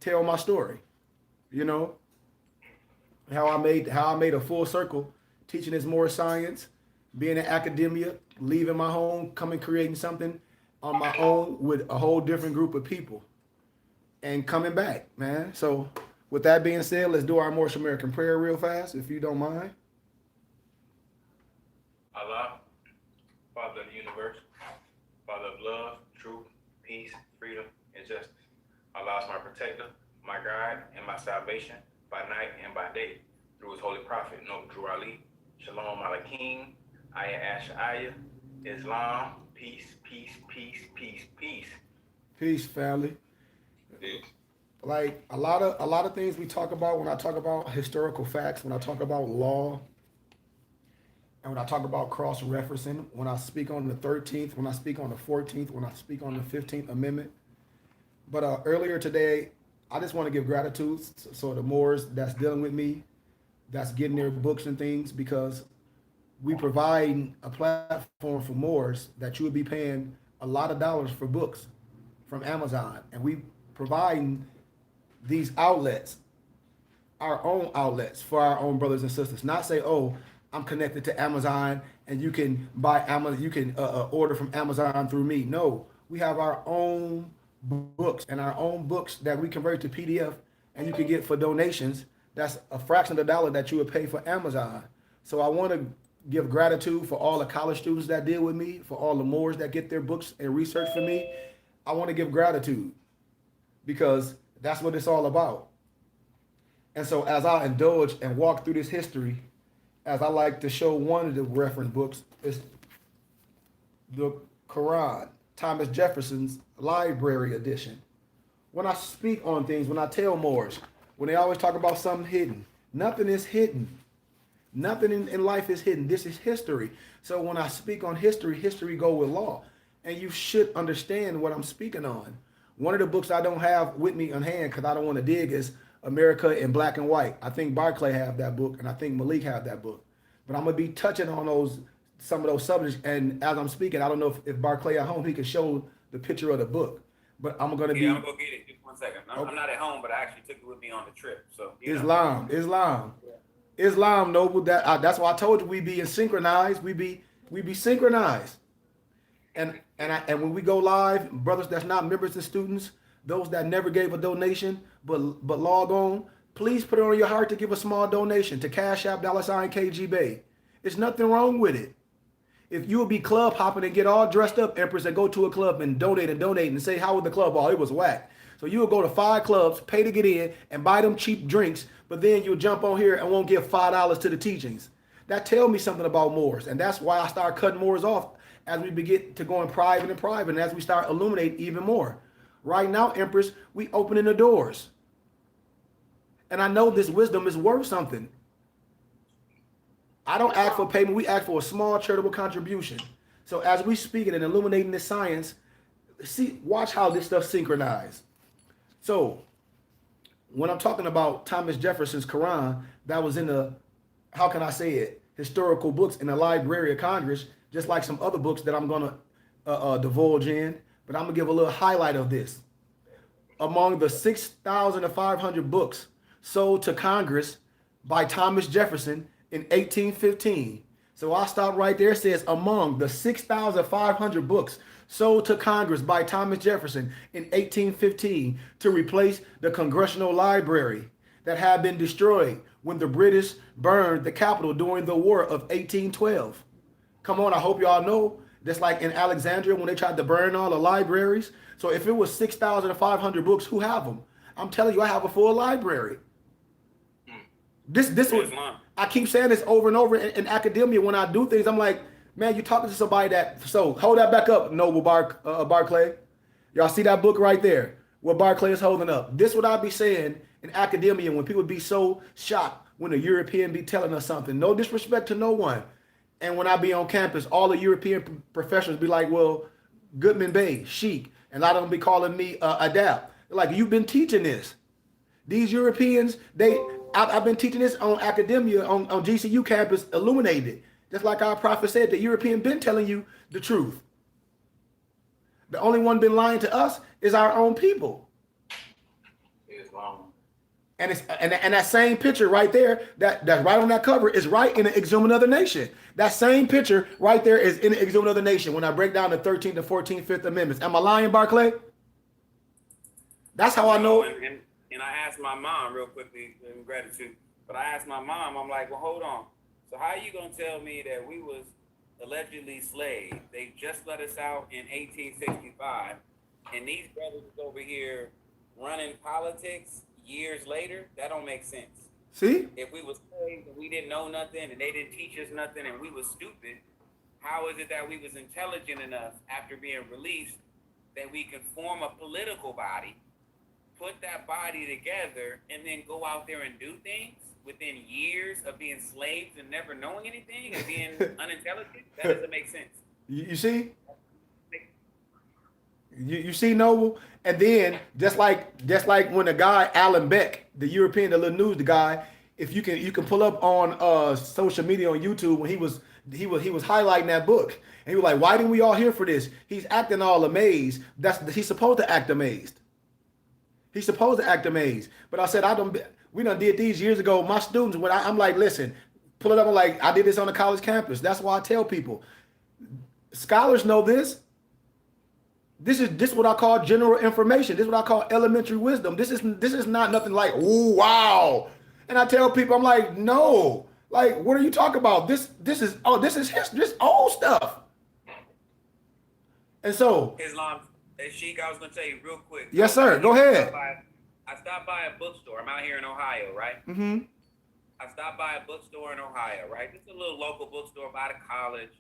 tell my story. You know, how I made a full circle, teaching is more science, being in academia, leaving my home, coming creating something on my own with a whole different group of people, and coming back, man. So, with that being said, let's do our Morris American prayer real fast, if you don't mind. Allah, Father of the universe, Father of love, truth, peace, freedom, and justice. Allah is my protector, my guide, and my salvation by night and by day. Through his holy prophet, Noble Drew Ali, Shalom Alakim, Ayah Ashaya, Islam, peace, peace, peace, peace, peace. Peace, family. Peace. Like a lot of things we talk about when I talk about historical facts, when I talk about law, and when I talk about cross referencing, when I speak on the 13th, when I speak on the 14th, when I speak on the 15th Amendment. But earlier today, I just want to give gratitude. So the Moors that's dealing with me, that's getting their books and things, because we provide a platform for Moors that you would be paying a lot of dollars for books from Amazon. And we providing these outlets, our own outlets for our own brothers and sisters. Not say, oh, I'm connected to Amazon and you can buy Amazon, you can order from Amazon through me. No, we have our own books and our own books that we convert to PDF and you can get for donations. That's a fraction of the dollar that you would pay for Amazon. So I want to give gratitude for all the college students that deal with me, for all the Moors that get their books and research for me. I want to give gratitude because that's what it's all about. And so as I indulge and walk through this history, as I like to show one of the reference books, is the Quran, Thomas Jefferson's library edition. When I speak on things, when I tell Moors, when they always talk about something hidden, nothing is hidden. Nothing in life is hidden. This is history. So when I speak on history, history go with law. And you should understand what I'm speaking on. One of the books I don't have with me on hand because I don't want to dig is America in Black and White. I think Barclay have that book and I think Malik have that book. But I'm gonna be touching on some of those subjects. And as I'm speaking, I don't know if Barclay at home he can show the picture of the book. But I'm gonna Yeah, be I'm gonna go get it. Just 1 second. I'm not at home, but I actually took it with me on the trip. So Islam, Noble. That's why I told you we be synchronized. We be synchronized. And when we go live, brothers that's not members and students, those that never gave a donation but log on, please put it on your heart to give a small donation to Cash App $ KG Bay. There's nothing wrong with it. If you would be club hopping and get all dressed up, Empress, and go to a club and donate and say, how was the club? Oh, it was whack. So you would go to 5 clubs, pay to get in, and buy them cheap drinks, but then you'll jump on here and won't give $5 to the teachings. That tell me something about Moors, and that's why I start cutting Moors off as we begin to go in private, and as we start illuminate even more. Right now, Empress, we opening the doors. And I know this wisdom is worth something. I don't ask for payment. We ask for a small charitable contribution. So as we speaking and illuminating this science, watch how this stuff synchronized. So when I'm talking about Thomas Jefferson's Quran, that was in the, how can I say it, historical books in the Library of Congress, just like some other books that I'm going to divulge in. But I'm going to give a little highlight of this. Among the 6,500 books sold to Congress by Thomas Jefferson in 1815. So I'll stop right there. It says among the 6,500 books sold to Congress by Thomas Jefferson in 1815 to replace the Congressional Library that had been destroyed when the British burned the Capitol during the War of 1812. Come on, I hope y'all know. That's like in Alexandria when they tried to burn all the libraries. So if it was 6,500 books, who have them? I'm telling you, I have a full library. This was, I keep saying this over and over in academia when I do things. I'm like, man, you're talking to somebody that. So hold that back up, Noble Barclay. Y'all see that book right there? What Barclay is holding up. This what I be saying in academia when people be so shocked when a European be telling us something. No disrespect to no one. And when I be on campus, all the European professors be like, well, Goodman Bey, Sheik, and a lot of them be calling me Adapt. They're like, you've been teaching this. These Europeans, I've been teaching this on academia, on GCU campus, illuminated. Just like our prophet said, the European been telling you the truth. The only one been lying to us is our own people. long. And it's and that same picture right there, that's right on that cover, is right in the Exhume Another Nation. That same picture right there is in the Exhume Another Nation when I break down the 13th and 14th, 5th Amendments. Am I lying, Barclay? That's how I know. And I asked my mom real quickly in gratitude, but I asked my mom, I'm like, well, hold on. So how are you gonna tell me that we was allegedly slaves? They just let us out in 1865, and these brothers is over here running politics years later? That don't make sense. See? If we was slaves and we didn't know nothing and they didn't teach us nothing and we was stupid, how is it that we was intelligent enough after being released that we could form a political body, put that body together, and then go out there and do things within years of being slaves and never knowing anything and being unintelligent? That doesn't make sense. You see? You see, Noble? And then just like when the guy Alan Beck, the European, the little news, the guy, if you can pull up on social media on YouTube when he was highlighting that book, and he was like, why didn't we all here for this? He's acting all amazed. He's supposed to act amazed. He's supposed to act amazed. But I said, we done did these years ago. My students, when I'm like, listen, pull it up. I'm like, I did this on the college campus. That's why I tell people, scholars know this. This is what I call general information. This is what I call elementary wisdom. This is not nothing like, oh, wow. And I tell people, I'm like, no, like, what are you talking about? This is history, this old stuff. And so Islam, Sheik, I was gonna tell you real quick. Yes, sir. Go ahead. I stopped by a bookstore. I'm out here in Ohio, right? Mm-hmm. I stopped by a bookstore in Ohio, right? It's a little local bookstore by the college.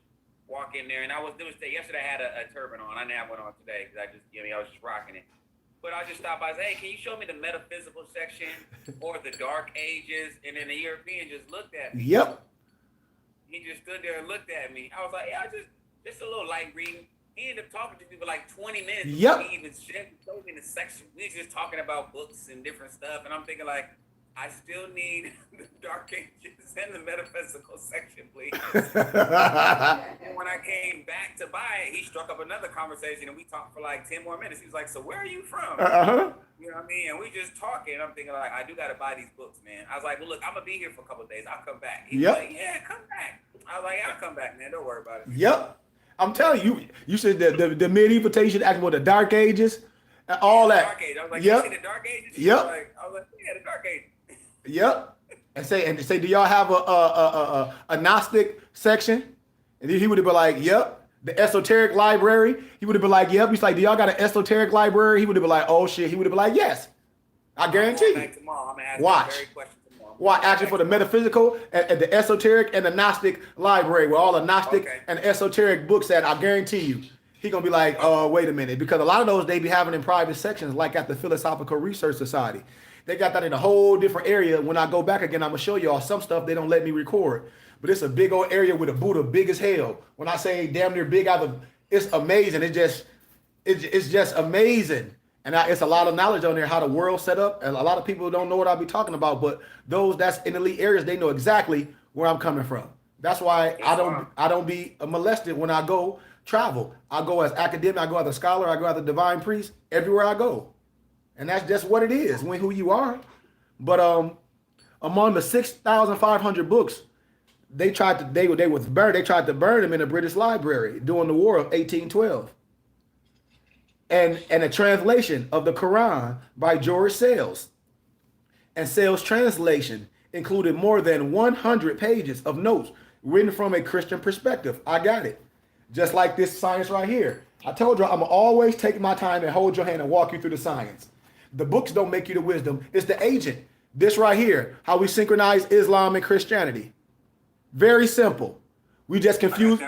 Walk in there, and yesterday I had a turban on. I didn't have one on today because I was just rocking it. But I just stopped by and said, hey, can you show me the metaphysical section or the Dark Ages? And then the European just looked at me. Yep. He just stood there and looked at me. I was like, yeah, just a little light reading. He ended up talking to me for like 20 minutes. Yep. He even showed me the section. We was just talking about books and different stuff. And I'm thinking like, I still need the Dark Ages and the metaphysical section, please. And when I came back to buy it, he struck up another conversation and we talked for like 10 more minutes. He was like, so where are you from? Uh-huh. You know what I mean? And we just talking. I'm thinking like, I do got to buy these books, man. I was like, well, look, I'm going to be here for a couple of days. I'll come back. He was like, yeah, come back. I was like, yeah, I'll come back, man. Don't worry about it. Yep. I'm telling you, you said the medieval teaching acting with the Dark Ages and all that. Dark Ages. I was like, yep. You see the Dark Ages? Yep. I was like, yeah, the Dark Ages. Yep. And say, do y'all have a Gnostic section? And he would have been like, yep. The esoteric library. He would have been like, yep. He's like, do y'all got an esoteric library? He would have been like, oh shit. He would have been like, yes. I guarantee you. Back tomorrow. I'm gonna ask Watch. that very question tomorrow. Watch actually for the metaphysical and the esoteric and the Gnostic library with all the Gnostic and esoteric books that I guarantee you. He gonna be like, oh, wait a minute. Because a lot of those they be having in private sections, like at the Philosophical Research Society. They got that in a whole different area. When I go back again, I'm gonna show y'all some stuff they don't let me record. But it's a big old area with a Buddha big as hell. When I say damn near big, it's amazing. It's just amazing. And it's a lot of knowledge on there, how the world's set up. And a lot of people don't know what I'll be talking about, but those that's in elite areas, they know exactly where I'm coming from. That's why I don't be molested when I go travel. I go as academic, I go as a scholar, I go as a divine priest, everywhere I go. And that's just what it is, who you are. But among the 6,500 books, they tried to burn them in the British Library during the War of 1812. And a translation of the Quran by George Sales. And Sales' translation included more than 100 pages of notes written from a Christian perspective. I got it. Just like this science right here. I told you I'm always take my time and hold your hand and walk you through the science. The books don't make you the wisdom. It's the agent. This right here, how we synchronize Islam and Christianity. Very simple. We just confuse.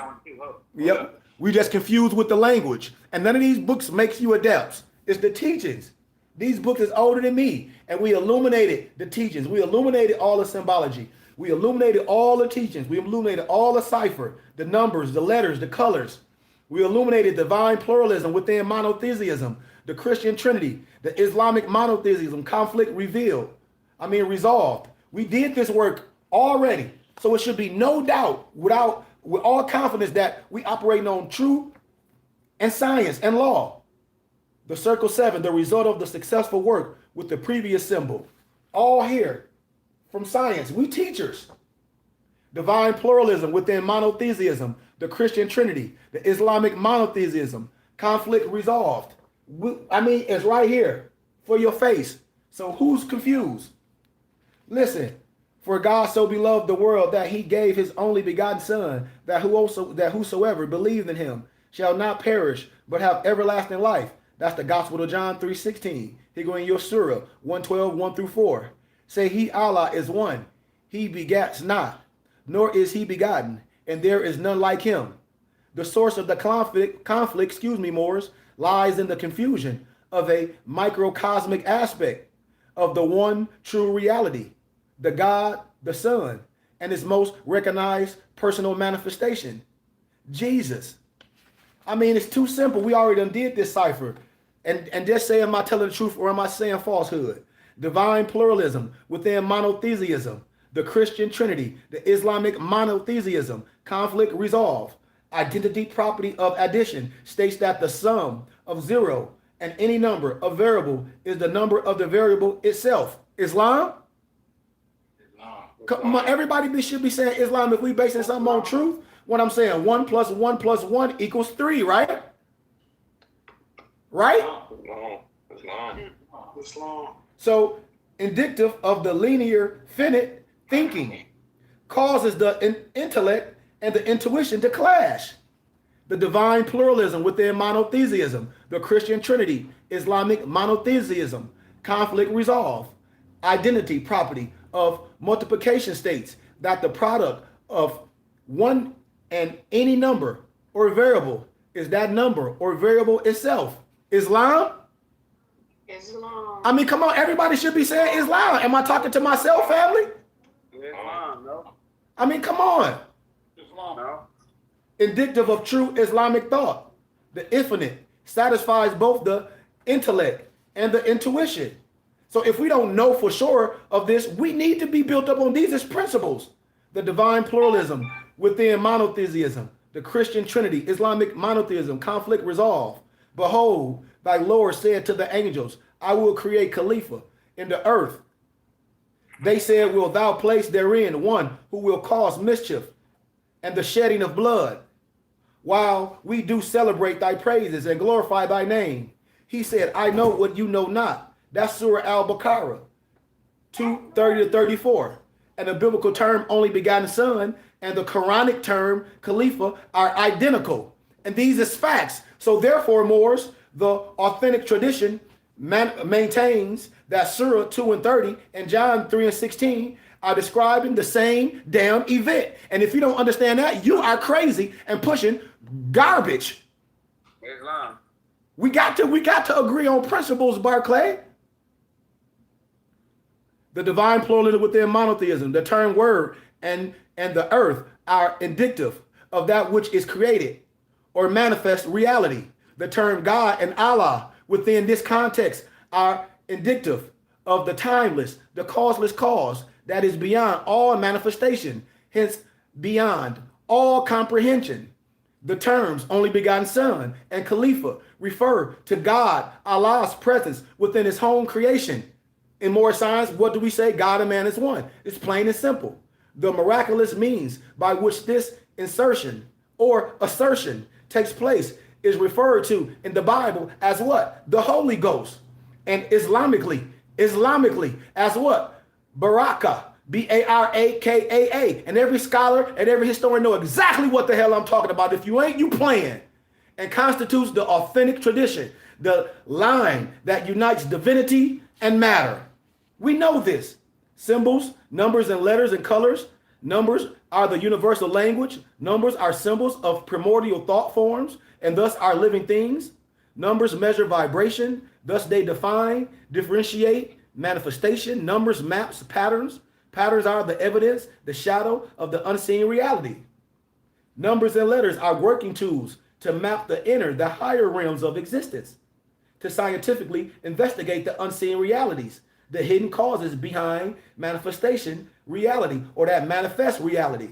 Yep. We just confused with the language. And none of these books makes you adepts. It's the teachings. These books is older than me. And we illuminated the teachings. We illuminated all the symbology. We illuminated all the teachings. We illuminated all the cipher, the numbers, the letters, the colors. We illuminated divine pluralism within monotheism, the Christian Trinity, the Islamic monotheism, conflict resolved. We did this work already. So it should be no doubt with all confidence that we operating on truth and science and law. The Circle 7, the result of the successful work with the previous symbol. All here from science. We teachers. Divine pluralism within monotheism, the Christian Trinity, the Islamic monotheism, conflict resolved. It's right here for your face. So who's confused? Listen, for God so beloved the world that he gave his only begotten son, that whosoever believed in him shall not perish, but have everlasting life. That's the Gospel of John 3:16. Here go in your surah 112, 1 through 4. Say he Allah is one. He begats not, nor is he begotten, and there is none like him. The source of the conflict, Moors, lies in the confusion of a microcosmic aspect of the one true reality, the God, the Son, and his most recognized personal manifestation, Jesus. It's too simple. We already done did this cipher. And just say, am I telling the truth or am I saying falsehood? Divine pluralism within monotheism, the Christian Trinity, the Islamic monotheism, conflict resolved. Identity property of addition states that the sum of zero and any number of variable is the number of the variable itself. Islam? Come on, everybody should be saying Islam if we basing something on truth. What I'm saying, 1 + 1 + 1 = 3, right? Right? Islam. So, indicative of the linear finite thinking causes the intellect and the intuition to clash. The divine pluralism within monotheism, the Christian Trinity, Islamic monotheism, conflict resolved. Identity property of multiplication states that the product of one and any number or variable is that number or variable itself. Islam? Islam. Come on, everybody should be saying Islam. Am I talking to myself, family? Islam, no. Come on. Islam, no. Indicative of true Islamic thought. The infinite satisfies both the intellect and the intuition. So if we don't know for sure of this, we need to be built up on these as principles. The divine pluralism within monotheism, the Christian Trinity, Islamic monotheism, conflict resolved. Behold, thy Lord said to the angels, I will create Khalifa in the earth. They said, will thou place therein one who will cause mischief and the shedding of blood, while we do celebrate thy praises and glorify thy name. He said, I know what you know not. That's Surah Al-Baqarah 2:30-34. And the biblical term only begotten son and the Quranic term Khalifa are identical. And these is facts. So therefore, Moors, the authentic tradition maintains that Surah 2:30 and John 3:16 are describing the same damn event. And if you don't understand that, you are crazy and pushing garbage. Islam. We got to agree on principles, Barclay. The divine pluralism within monotheism, the term word and the earth are indicative of that which is created or manifest reality. The term God and Allah within this context are indicative of the timeless, the causeless cause that is beyond all manifestation, hence beyond all comprehension. The terms only begotten son and Khalifa refer to God, Allah's presence within his home creation. In more science, what do we say? God and man is one. It's plain and simple. The miraculous means by which this insertion or assertion takes place is referred to in the Bible as what? The Holy Ghost. And Islamically as what? Baraka, Barakaa. And every scholar and every historian know exactly what the hell I'm talking about. If you ain't, you playing. And constitutes the authentic tradition, the line that unites divinity and matter. We know this. Symbols, numbers and letters and colors. Numbers are the universal language. Numbers are symbols of primordial thought forms and thus are living things. Numbers measure vibration. Thus they define, differentiate, manifestation. Numbers maps patterns. Patterns are the evidence, the shadow of the unseen reality. Numbers and letters are working tools to map the inner, the higher realms of existence, to scientifically investigate the unseen realities, the hidden causes behind manifestation reality or that manifest reality.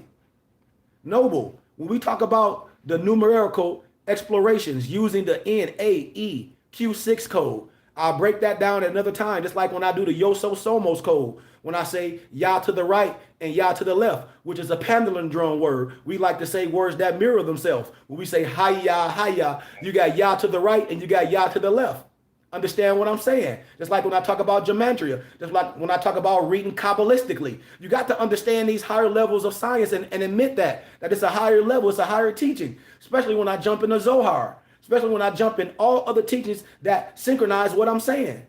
Noble, when we talk about the numerical explorations using the NAEQ6 code, I'll break that down at another time, just like when I do the Yoso Somos code. When I say Yah to the right and Yah to the left, which is a palindrome word, we like to say words that mirror themselves. When we say Hayya, you got Yah to the right and you got Yah to the left. Understand what I'm saying? Just like when I talk about gematria, just like when I talk about reading Kabbalistically, you got to understand these higher levels of science and admit that it's a higher level, it's a higher teaching, especially when I jump into Zohar, especially when I jump in all other teachings that synchronize what I'm saying.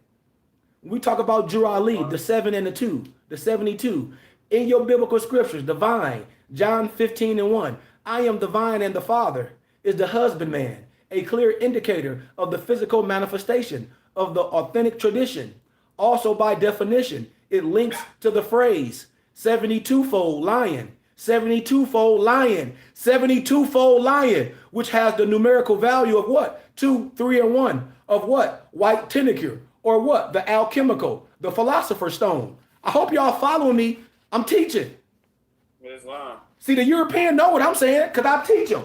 We talk about Jurali, the 7 and the 2, the 72. In your biblical scriptures, the vine, John 15:1, I am the vine and the Father is the husbandman, a clear indicator of the physical manifestation of the authentic tradition. Also, by definition, it links to the phrase 72-fold lion, 72-fold lion, 72-fold lion, which has the numerical value of what? 2, 3, and 1 of what? White tenicle, or what? The alchemical, the philosopher's stone. I hope y'all following me. I'm teaching. Islam. See, the European know what I'm saying because I teach them.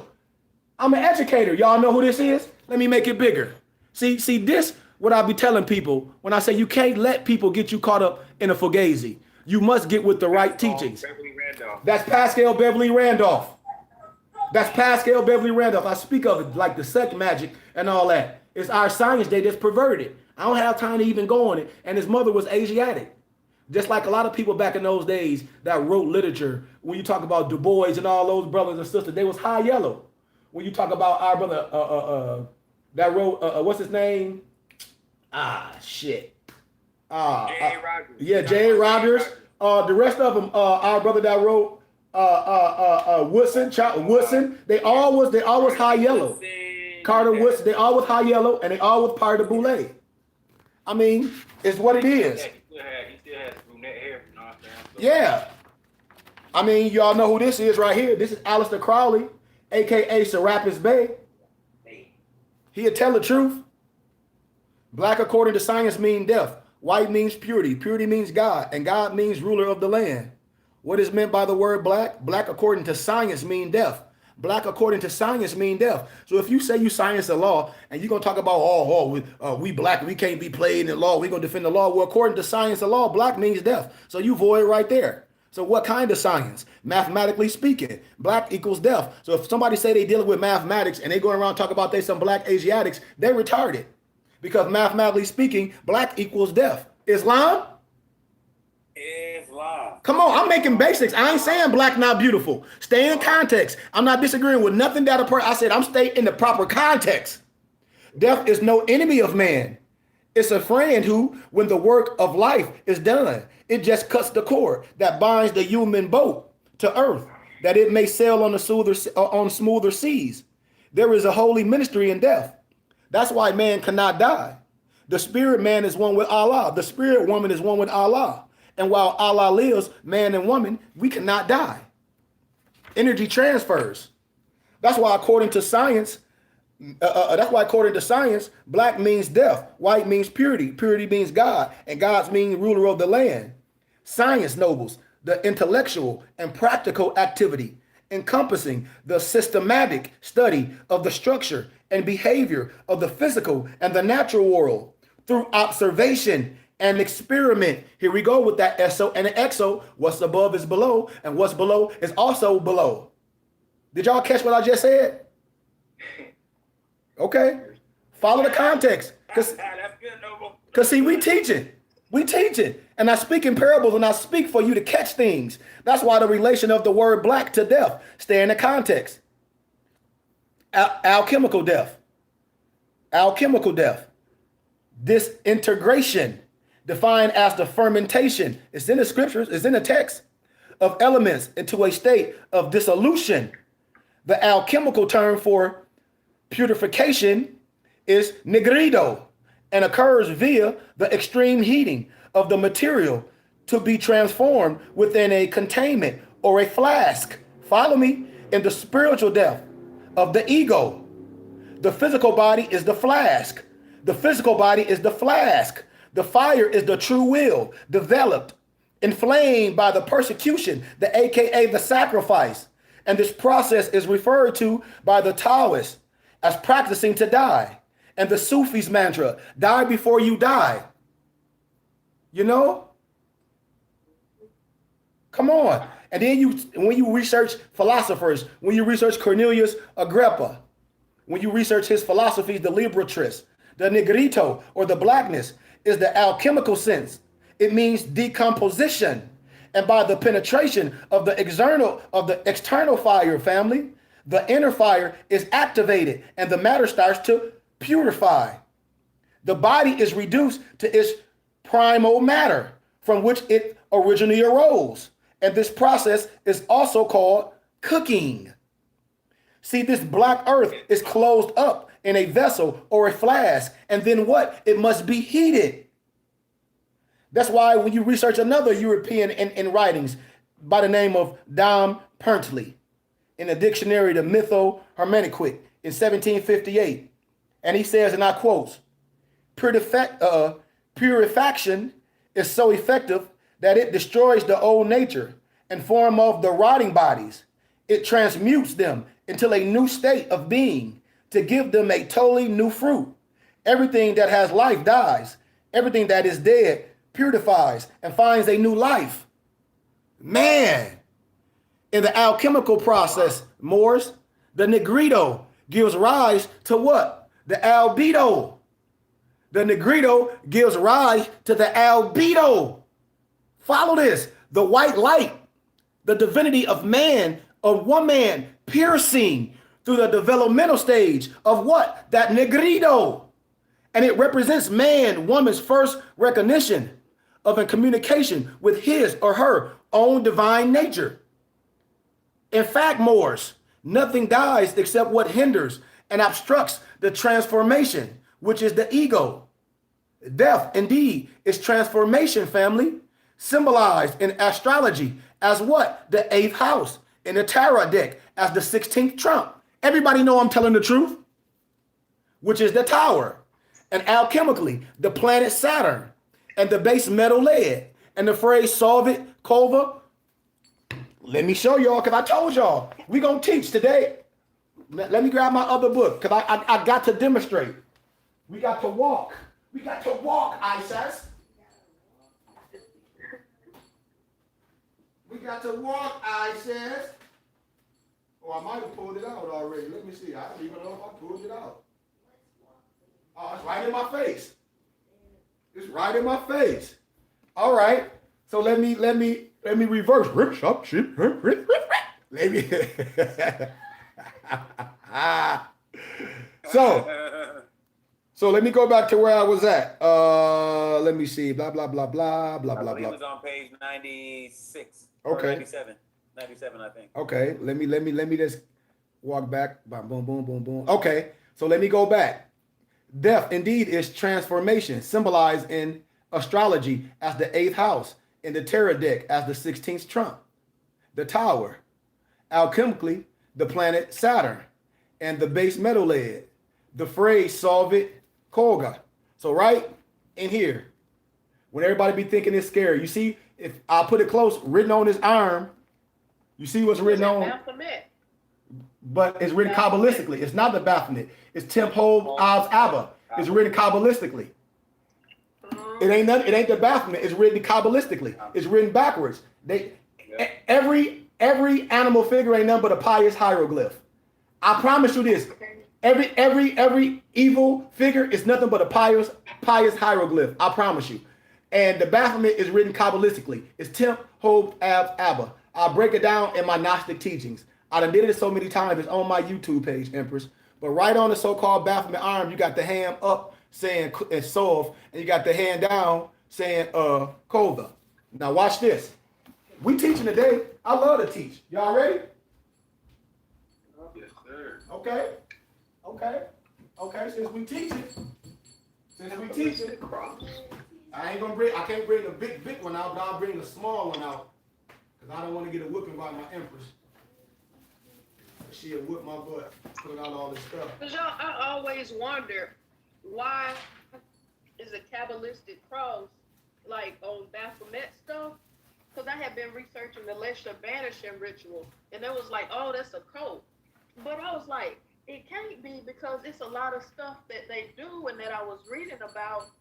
I'm an educator. Y'all know who this is? Let me make it bigger. See, this what I be telling people when I say you can't let people get you caught up in a fugazi. You must get with the right teachings. Beverly Randolph. That's Pascal Beverly Randolph. That's Pascal Beverly Randolph. I speak of it like the sect magic and all that. It's our science day that's perverted. I don't have time to even go on it. And his mother was Asiatic. Just like a lot of people back in those days that wrote literature, when you talk about Du Bois and all those brothers and sisters, they was high yellow. When you talk about our brother that wrote, what's his name? J.A. Rogers. Yeah, J.A. Rogers. The rest of them, our brother that wrote Woodson, they all was high yellow. Carter Woodson, they all was high yellow, and they all was part of the Boule. I mean, it's what it is. He still has brunette hair, you know what I'm saying? So, Yeah. I mean, y'all know who this is right here. This is Aleister Crowley, a.k.a. Serapis Bey. He'll tell the truth. Black, according to science, means death. White means purity. Purity means God, and God means ruler of the land. What is meant by the word black? Black, according to science, means death. Black, according to science, means death. So if you say you science the law and you're going to talk about, we black, we can't be played in the law, we're going to defend the law. Well, according to science the law, black means death. So you void right there. So what kind of science? Mathematically speaking, black equals death. So if somebody say they dealing with mathematics and they going around talk about they some black Asiatics, they're retarded. Because mathematically speaking, black equals death. Islam? Islam. Come on, I'm making basics. I ain't saying black not beautiful. Stay in context. I'm not disagreeing with nothing that I said. I'm staying in the proper context. Death is no enemy of man. It's a friend who, when the work of life is done, it just cuts the cord that binds the human boat to earth, that it may sail on smoother seas. There is a holy ministry in death. That's why man cannot die. The spirit man is one with Allah. The spirit woman is one with Allah. And while Allah lives, man and woman, we cannot die. Energy transfers. That's why according to science, black means death, white means purity, purity means God, and God's means ruler of the land. Science nobles the intellectual and practical activity, encompassing the systematic study of the structure and behavior of the physical and the natural world through observation and experiment. Here we go with that SO and an EXO. What's above is below, and what's below is also below. Did y'all catch what I just said? Okay. Follow the context. Because see, we teaching. And I speak in parables and I speak for you to catch things. That's why the relation of the word black to death. Stay in the context. Alchemical death. Alchemical death. Disintegration, defined as the fermentation. It's in the scriptures, it's in the text, of elements into a state of dissolution. The alchemical term for purification is nigrido and occurs via the extreme heating of the material to be transformed within a containment or a flask. Follow me? In the spiritual death of the ego. The physical body is the flask. The physical body is the flask. The fire is the true will, developed, inflamed by the persecution, the AKA the sacrifice. And this process is referred to by the Taoists as practicing to die. and the Sufis mantra, die before you die. You know? Come on. And then when you research philosophers, when you research Cornelius Agrippa, when you research his philosophies, the Liberatrice, the Negrito, or the blackness, is the alchemical sense. It means decomposition. And by the penetration of the external fire, family, the inner fire is activated and the matter starts to purify. The body is reduced to its primal matter from which it originally arose. And this process is also called cooking. See, this black earth is closed up in a vessel or a flask, and then what? It must be heated. That's why when you research another European in writings by the name of Dom Pertley, in the dictionary, the Mytho Hermeneutiques in 1758, and he says, and I quote, purification is so effective that it destroys the old nature and form of the rotting bodies. It transmutes them into a new state of being to give them a totally new fruit. Everything that has life dies. Everything that is dead purifies and finds a new life. Man, in the alchemical process, Moors, the Negrito gives rise to what? The albedo. The Negrito gives rise to the albedo. Follow this. The white light, the divinity of man, of one man, piercing through the developmental stage of what? That Negrito. And it represents man, woman's first recognition of a communication with his or her own divine nature. In fact, Moors, nothing dies except what hinders and obstructs the transformation, which is the ego. Death, indeed, is transformation, family, symbolized in astrology as what? The 8th house, in the tarot deck as the 16th trump. Everybody know I'm telling the truth, which is the tower. And alchemically, the planet Saturn and the base metal lead and the phrase solvit, kova. Let me show y'all, because I told y'all, we going to teach today. Let me grab my other book, because I got to demonstrate. We got to walk. We got to walk, Isis. We got to walk, Isis. Oh, I might have pulled it out already. Let me see. I don't even know if I pulled it out. Oh, it's right in my face. It's right in my face. All right. So let me reverse. Rip, shop, ship, rip, rip, rip, rip. Let me. So let me go back to where I was at. Let me see. Blah, blah, blah, blah, blah, blah, blah. It was on page 96. Okay. 97. 97, I think. Okay. Let me just walk back. Boom, boom, boom, boom, boom. Okay. So let me go back. Death indeed is transformation, symbolized in astrology as the 8th house, in the tarot deck as the 16th trump, the tower, alchemically, the planet Saturn, and the base metal lead, the phrase solvit, koga. So right in here, when everybody be thinking it's scary, you see, if I put it close, written on his arm, you see what's written on? Baphomet. But it's written Kabbalistically. It's not the Baphomet. It's Tempo Av's Abba. It's written Kabbalistically. It ain't the Baphomet. It's written Kabbalistically. It's written backwards. Every animal figure ain't nothing but a pious hieroglyph. I promise you this. Every evil figure is nothing but a pious hieroglyph. I promise you. And the Baphomet is written Kabbalistically. It's Temp, Hope, Av, Abba. I'll break it down in my Gnostic teachings. I done did it so many times. It's on my YouTube page, Empress. But right on the so-called Baphomet arm, you got the hand up saying Sov, and you got the hand down saying Kova. Now watch this. We teaching today. I love to teach. Y'all ready? Yes, sir. Okay. Since we teach it, I can't bring a big one out, but I'll bring a small one out. Because I don't want to get a whooping by my Empress. She'll whip my butt, putting out all this stuff. Because y'all, I always wonder, why is a Kabbalistic cross like on Baphomet stuff? Because I have been researching the Lesha banishing ritual, and it was like, oh, that's a cult. But I was like, It can't be because it's a lot of stuff that they do and that I was reading about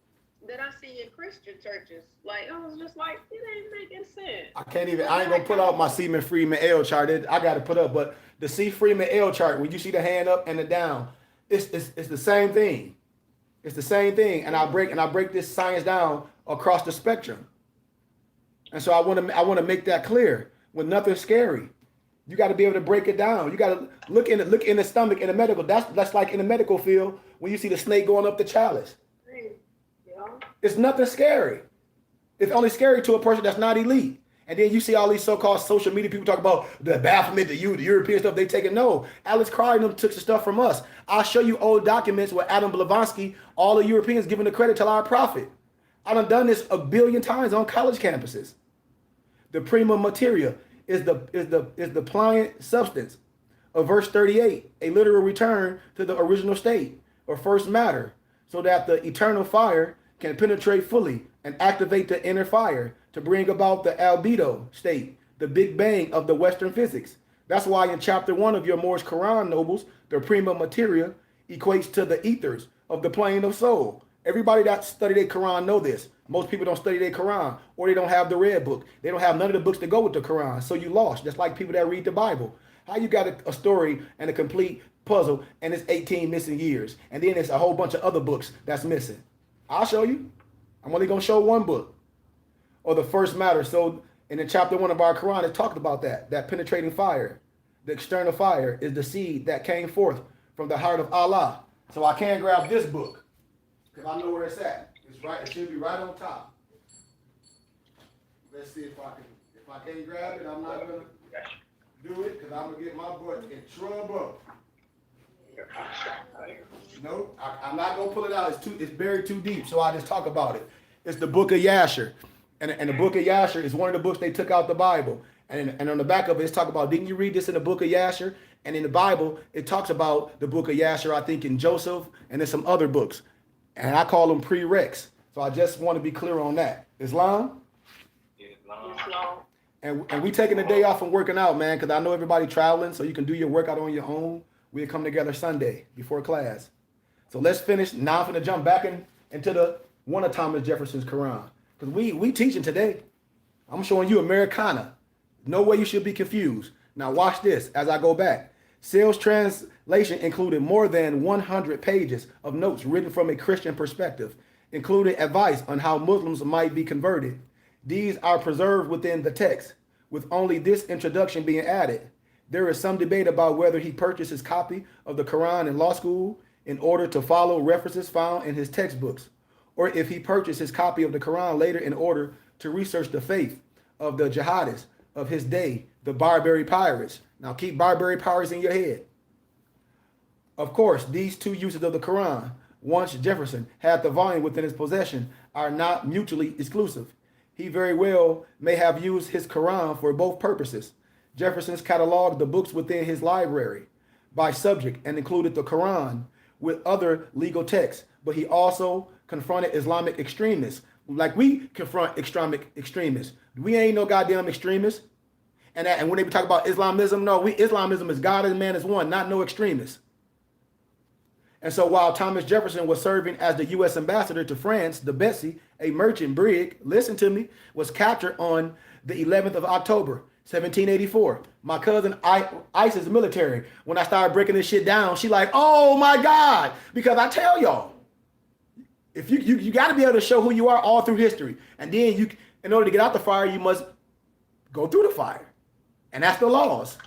that I see in Christian churches. Like I was just like, it ain't making sense. I ain't gonna put out my Seaman Freeman L chart. I got to put up, but the C Freeman L chart, when you see the hand up and the down, it's the same thing. It's the same thing, and I break this science down across the spectrum. And so I want to make that clear. When nothing's scary, you got to be able to break it down. You got to look in the stomach in the medical. That's like in the medical field when you see the snake going up the chalice. Yeah. It's nothing scary. It's only scary to a person that's not elite. And then you see all these so-called social media people talk about the Baphomet, the European stuff they take it. No, Alex Crowley and them took the stuff from us. I'll show you old documents with Adam Blavatsky, all the Europeans giving the credit to our prophet. I done this a billion times on college campuses. The prima materia is the pliant substance of verse 38, a literal return to the original state or first matter, so that the eternal fire can penetrate fully and activate the inner fire to bring about the albedo state, the big bang of the Western physics. That's why in chapter 1 of your Moorish Quran, nobles, the prima materia equates to the ethers of the plane of soul. Everybody that study their Quran know this. Most people don't study their Quran, or they don't have the red book. They don't have none of the books that go with the Quran. So you lost, just like people that read the Bible. How you got a story and a complete puzzle and it's 18 missing years. And then it's a whole bunch of other books that's missing. I'll show you. I'm only going to show one book. Or the first matter. So in the chapter 1 of our Quran, it talked about that penetrating fire. The external fire is the seed that came forth from the heart of Allah. So I can grab this book because I know where it's at. It's right. It should be right on top. Let's see if I can. If I can't grab it, I'm not gonna do it because I'm gonna get my butt in trouble. Nope, I'm not gonna pull it out. It's buried too deep. So I just talk about it. It's the Book of Yasher, and the Book of Yasher is one of the books they took out the Bible. And on the back of it, it's talk about. Didn't you read this in the Book of Yasher? And in the Bible, it talks about the Book of Yasher. I think in Joseph, and there's some other books. And I call them prereqs. So I just want to be clear on that. Islam? Islam. And we taking a day off from working out, man, because I know everybody traveling, so you can do your workout on your own. We'll come together Sunday before class. So let's finish. Now I'm going to jump back into the one of Thomas Jefferson's Quran. Because we teaching today. I'm showing you Americana. No way you should be confused. Now watch this as I go back. Sales translation included more than 100 pages of notes written from a Christian perspective, including advice on how Muslims might be converted. These are preserved within the text, with only this introduction being added. There is some debate about whether he purchased his copy of the Quran in law school in order to follow references found in his textbooks, or if he purchased his copy of the Quran later in order to research the faith of the jihadists of his day, the Barbary pirates. Now keep Barbary pirates in your head. Of course, these two uses of the Quran, once Jefferson had the volume within his possession, are not mutually exclusive. He very well may have used his Quran for both purposes. Jefferson's cataloged the books within his library by subject and included the Quran with other legal texts, but he also confronted Islamic extremists. Like we confront Islamic extremists. We ain't no goddamn extremists. And when they talk about Islamism, no, Islamism is God and man is one, not no extremists. And so while Thomas Jefferson was serving as the U.S. ambassador to France, the Betsy, a merchant brig, listen to me, was captured on the 11th of October, 1784. My cousin Isis military, when I started breaking this shit down, she like, oh my God, because I tell y'all, if you got to be able to show who you are all through history. And then in order to get out the fire, you must go through the fire. And that's the laws.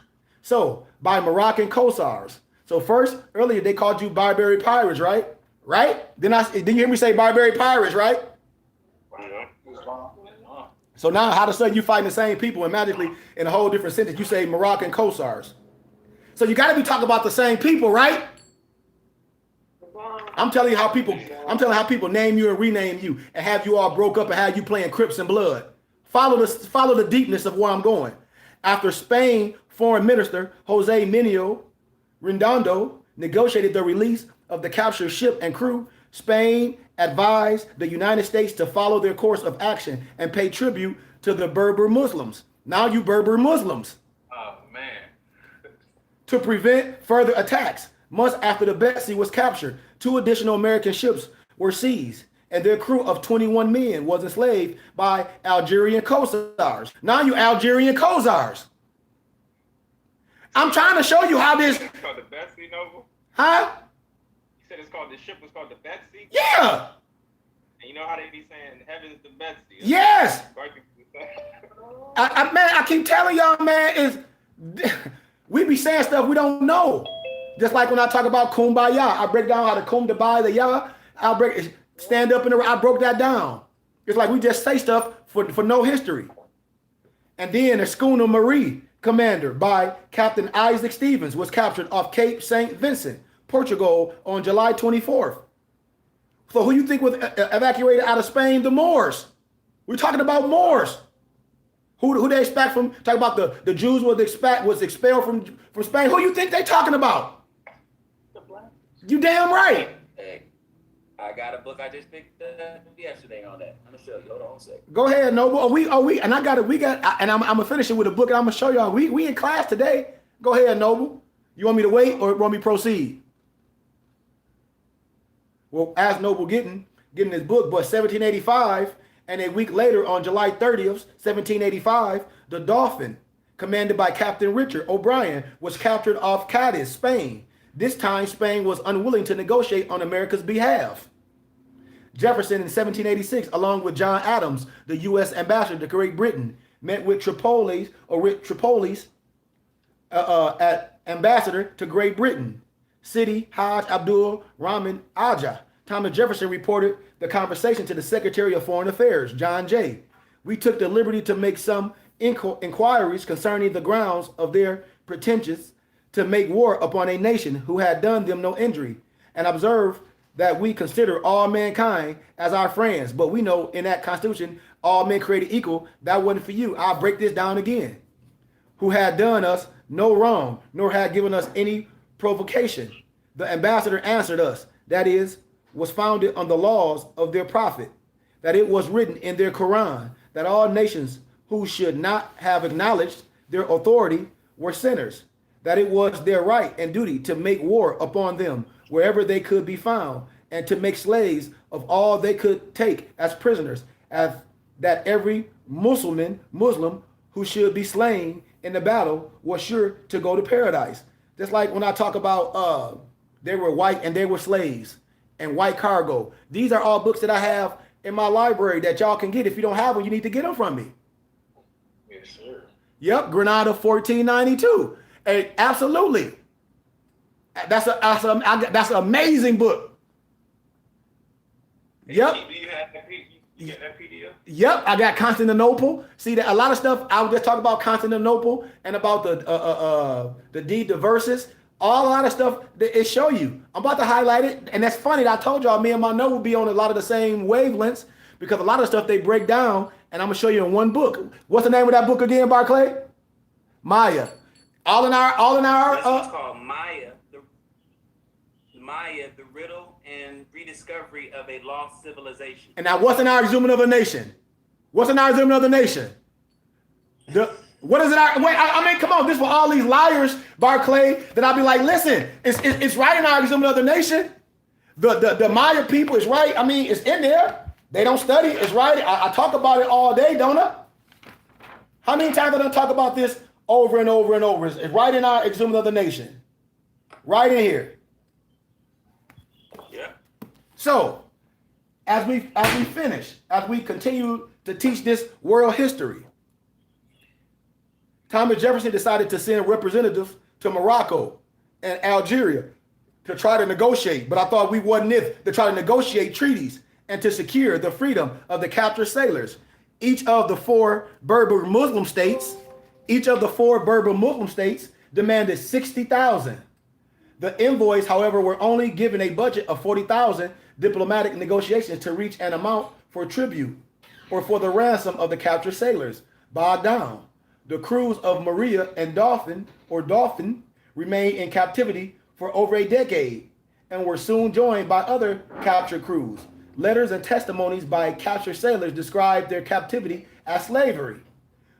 So by Moroccan corsairs. So first, earlier they called you Barbary pirates, right? Right? Then you hear me say Barbary pirates, right? So now how to sudden you fighting the same people and magically in a whole different sentence you say Moroccan corsairs. So you got to be talking about the same people, right? I'm telling how people name you and rename you and have you all broke up and have you playing Crips and Blood. Follow the deepness of where I'm going. After Spain Foreign Minister Jose Minio Redondo negotiated the release of the captured ship and crew, Spain advised the United States to follow their course of action and pay tribute to the Berber Muslims. Now you Berber Muslims. Oh, man. To prevent further attacks Months after the Betsy was captured, 2 additional American ships were seized, and their crew of 21 men was enslaved by Algerian corsairs. Now you Algerian corsairs. I'm trying to show you how this. It's called the Betsy, Noble. Huh? You said it's called the ship was called the Betsy. Yeah. And you know how they be saying heaven's the Betsy. Yes. White people say. Man, I keep telling y'all, man, is we be saying stuff we don't know. Just like when I talk about kumbaya, I break down how to kumbaya the yah. I stand up I broke that down. It's like we just say stuff for no history. And then the schooner Marie, commander by Captain Isaac Stevens, was captured off Cape St. Vincent, Portugal on July 24th. So who you think was evacuated out of Spain? The Moors. We're talking about Moors. Who they expect from, talk about the Jews was expelled from Spain. Who you think they talking about? The black. You damn right. Hey, I got a book I just picked up yesterday on that. I'm gonna show you. Hold on a second. Go ahead, Noble. And I'm gonna finish it with a book, and I'm gonna show y'all. We in class today. Go ahead, Noble. You want me to wait or want me to proceed? Well, as Noble getting his book, but 1785, and a week later on July 30th, 1785, the Dolphin, commanded by Captain Richard O'Brien, was captured off Cadiz, Spain. This time, Spain was unwilling to negotiate on America's behalf. Jefferson in 1786, along with John Adams, the U.S. ambassador to Great Britain, met with Tripoli's ambassador to Great Britain, Sidi Hajj Abdul Rahman Aja. Thomas Jefferson reported the conversation to the Secretary of Foreign Affairs, John Jay. We took the liberty to make some inquiries concerning the grounds of their pretensions to make war upon a nation who had done them no injury, and observe that we consider all mankind as our friends. But we know in that Constitution, all men created equal. That wasn't for you. I'll break this down again. Who had done us no wrong, nor had given us any provocation. The ambassador answered us, that is, was founded on the laws of their prophet, that it was written in their Quran, that all nations who should not have acknowledged their authority were sinners, that it was their right and duty to make war upon them wherever they could be found, and to make slaves of all they could take as prisoners, as that every Muslim who should be slain in the battle was sure to go to paradise. Just like when I talk about they were white and they were slaves and white cargo. These are all books that I have in my library that y'all can get. If you don't have them, you need to get them from me. Yes, sir. Yep, Granada 1492. And absolutely. That's an amazing book. Yep. Do you have that PDF? You get that PDF? Yep, I got Constantinople. See that a lot of stuff. I was just talking about Constantinople and about the deed to verses. A lot of stuff that it show you. I'm about to highlight it, and that's funny. I told y'all me and my note will be on a lot of the same wavelengths because a lot of stuff they break down, and I'm gonna show you in one book. What's the name of that book again, Barclay? Maya. All in our. This one's called Maya, the riddle and rediscovery of a lost civilization. And now, what's an argument of a nation? What's an argument of the nation? What is it? I mean, come on. This for all these liars, Barclay, that I'll be like, listen, it's right in our argument of the nation. The Maya people is right. I mean, it's in there. They don't study. It's right. I talk about it all day, don't I? How many times I don't talk about this over and over and over? It's right in our exhumed of the nation. Right in here. Yeah. So, as we continue to teach this world history, Thomas Jefferson decided to send representatives to Morocco and Algeria to try to negotiate. But I thought we wasn't it to try to negotiate treaties and to secure the freedom of the captured sailors. Each of the four Berber Muslim states demanded 60,000. The envoys, however, were only given a budget of 40,000 diplomatic negotiations to reach an amount for tribute or for the ransom of the captured sailors. Bogged down. The crews of Maria and Dolphin remained in captivity for over a decade and were soon joined by other captured crews. Letters and testimonies by captured sailors described their captivity as slavery.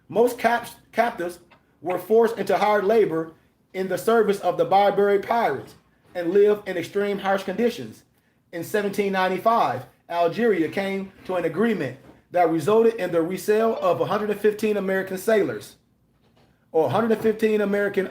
Most captives were forced into hard labor in the service of the Barbary pirates and live in extreme harsh conditions. In 1795, Algeria came to an agreement that resulted in the resale of 115 American sailors, or 115 American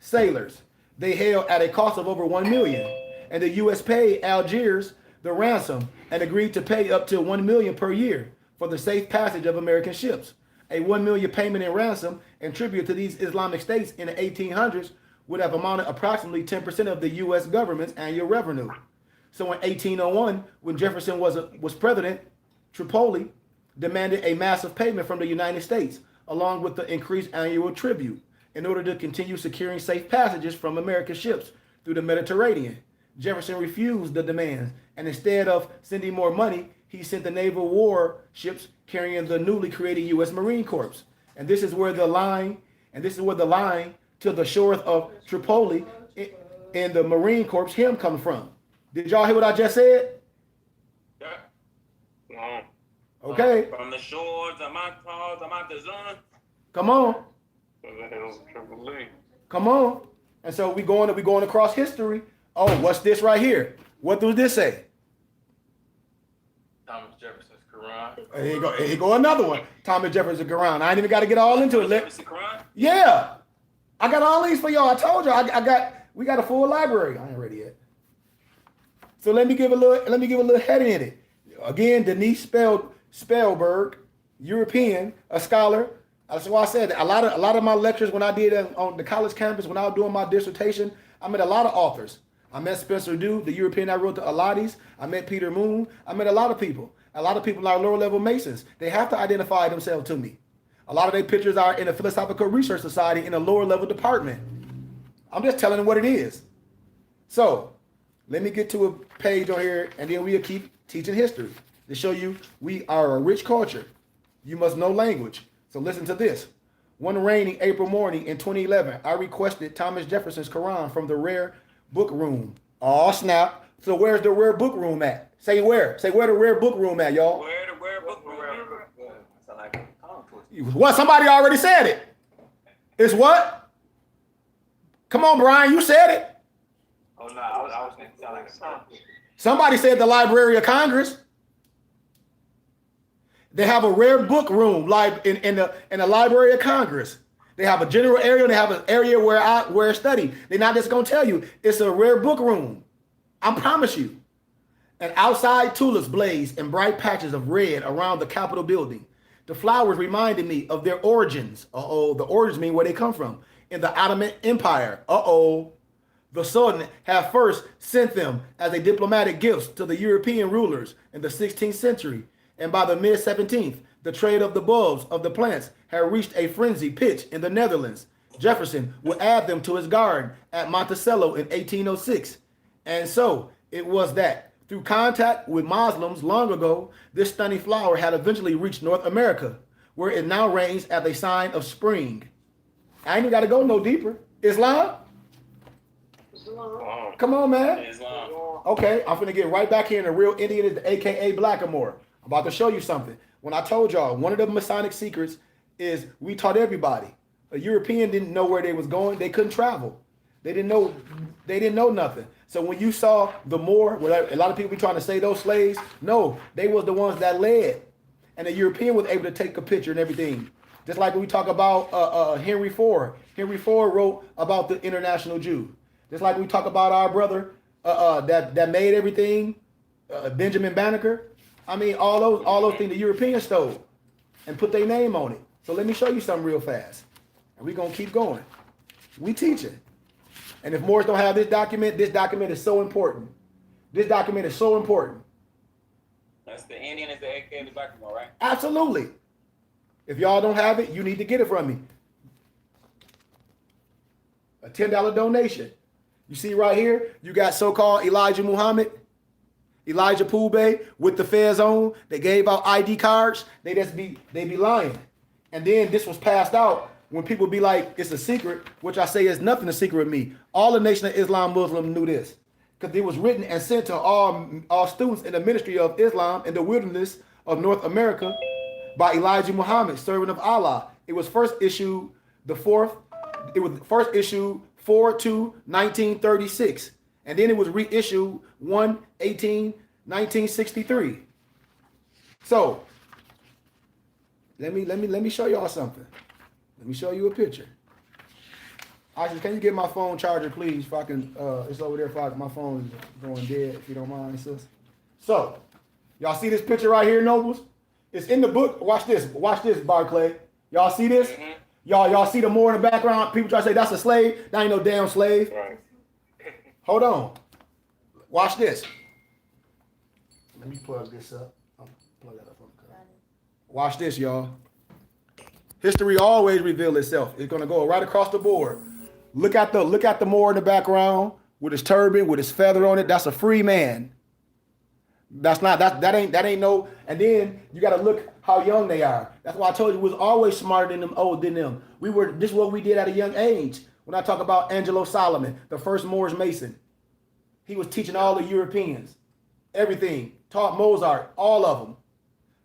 sailors. They held at a cost of over 1 million, and the U.S. paid Algiers the ransom and agreed to pay up to 1 million per year for the safe passage of American ships. A 1 million payment in ransom and tribute to these Islamic states in the 1800s would have amounted approximately 10% of the U.S. government's annual revenue. So in 1801, when Jefferson was president, Tripoli demanded a massive payment from the United States, along with the increased annual tribute, in order to continue securing safe passages from American ships through the Mediterranean. Jefferson refused the demands, and instead of sending more money, he sent the naval warships carrying the newly created U.S. Marine Corps. And this is where the line to the shores of Tripoli in the Marine Corps hymn comes from. Did y'all hear what I just said? Yeah. Okay. From the shores of the sun. Come on. Come on. And so we going across history. Oh, what's this right here? What does this say? Thomas Jefferson's Quran. Here you go another one. Thomas Jefferson's Quran. I ain't even got to get all into it. Jefferson Quran? Yeah. I got all these for y'all. I told you we got a full library. I ain't ready yet. So let me give a little heading in it. Again, Denise Spellberg, European, a scholar. That's why I said a lot of my lectures when I did on the college campus, when I was doing my dissertation, I met a lot of authors. I met Spencer Dew, the European that wrote the Alades. I met Peter Moon. I met a lot of people. A lot of people are lower level Masons. They have to identify themselves to me. A lot of their pictures are in a Philosophical Research Society in a lower level department. I'm just telling them what it is. So let me get to a page on here, and then we'll keep teaching history to show you we are a rich culture. You must know language. So listen to this. One rainy April morning in 2011, I requested Thomas Jefferson's Quran from the Rare Book Room. Oh, snap. So where's the Rare Book Room at? Say where. Say where the Rare Book Room at, y'all. Where the Rare Book Room? What? Somebody already said it. It's what? Come on, Brian. You said it. Oh, no, I was going to sound like a song. Somebody said the Library of Congress. They have a rare book room in the Library of Congress. They have a general area, and they have an area where I study. They're not just gonna tell you it's a rare book room. I promise you. And outside tulips blaze in bright patches of red around the Capitol building. The flowers reminded me of their origins. The origins mean where they come from. In the Ottoman Empire. The Sultan had first sent them as a diplomatic gifts to the European rulers in the 16th century. And by the mid-17th, the trade of the bulbs of the plants had reached a frenzied pitch in the Netherlands. Jefferson would add them to his garden at Monticello in 1806. And so it was that through contact with Muslims long ago, this stunning flower had eventually reached North America, where it now reigns as a sign of spring. I ain't even got to go no deeper. Islam? Come on, man. Islam. Okay, I'm finna get right back here in the real Indian, aka Blackamoor. I'm about to show you something. When I told y'all, one of the Masonic secrets is we taught everybody. A European didn't know where they was going. They couldn't travel. They didn't know nothing. So when you saw the Moor, a lot of people be trying to say those slaves, no, they was the ones that led. And the European was able to take a picture and everything. Just like when we talk about Henry Ford. Henry Ford wrote about the international Jew. Just like we talk about our brother that made everything, Benjamin Banneker. I mean, all those things the Europeans stole and put their name on it. So let me show you something real fast. And we're going to keep going. We teaching. And if Moors don't have this document is so important. This document is so important. That's the Indian is the AK in the Blackamoor, right? Absolutely. If y'all don't have it, you need to get it from me. A $10 donation. You see right here, you got so-called Elijah Muhammad, Elijah Poole with the feds on. They gave out ID cards. They be lying. And then this was passed out when people be like, it's a secret, which I say is nothing a secret with me. All the Nation of Islam Muslims knew this because it was written and sent to all students in the ministry of Islam in the wilderness of North America by Elijah Muhammad, servant of Allah. It was first issued 4/2/1936. And then it was reissued 1/18/1963. So let me show y'all something. Let me show you a picture. Actually, can you get my phone charger, please? If I can, it's over there. My phone is going dead. If you don't mind, sis. So, y'all see this picture right here, Nobles? It's in the book. Watch this. Watch this, Barclay. Y'all see this? Mm-hmm. Y'all see the Moor in the background? People try to say that's a slave. That ain't no damn slave. Right. Hold on. Watch this. Let me plug this up. Plug that up on the cover. Watch this, y'all. History always reveals itself. It's gonna go right across the board. Look at the Moor in the background with his turban, with his feather on it. That's a free man. That ain't no. And then you got to look how young they are. That's why I told you we was always smarter than them, older than them. This is what we did at a young age. When I talk about Angelo Solomon, the first Moorish Mason, he was teaching all the Europeans everything. Taught Mozart, all of them.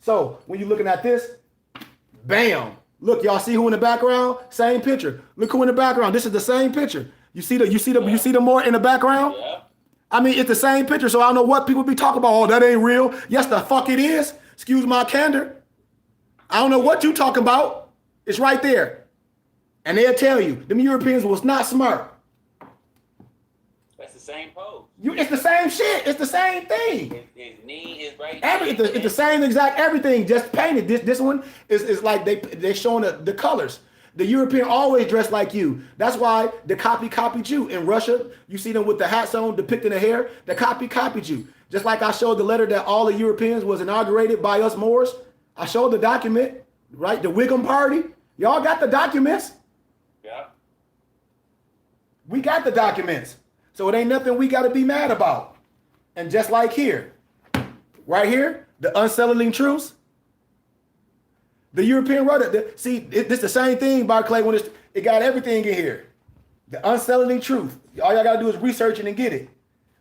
So when you're looking at this, bam. Look, y'all see who in the background? Same picture. Look who in the background. This is the same picture. You see the Moor in the background? Yeah. I mean, it's the same picture, so I don't know what people be talking about. Oh, that ain't real. Yes, the fuck it is. Excuse my candor. I don't know what you talking about. It's right there. And they'll tell you, them Europeans was not smart. That's the same pose. It's the same shit. It's the same thing. His knee is right. It's the same exact everything, just painted. This one is like they're showing the colors. The European always dress like you. That's why the copied you. In Russia, you see them with the hats on, depicting the hair. The copied you. Just like I showed the letter that all the Europeans was inaugurated by us Moors. I showed the document, right? The Whigham Party. Y'all got the documents. Yeah. We got the documents. So it ain't nothing we got to be mad about. And just like here, right here, the unsettling truths. The European wrote it. See, it's the same thing, Barclay, when it got everything in here. The unsettling truth. All y'all got to do is research it and get it.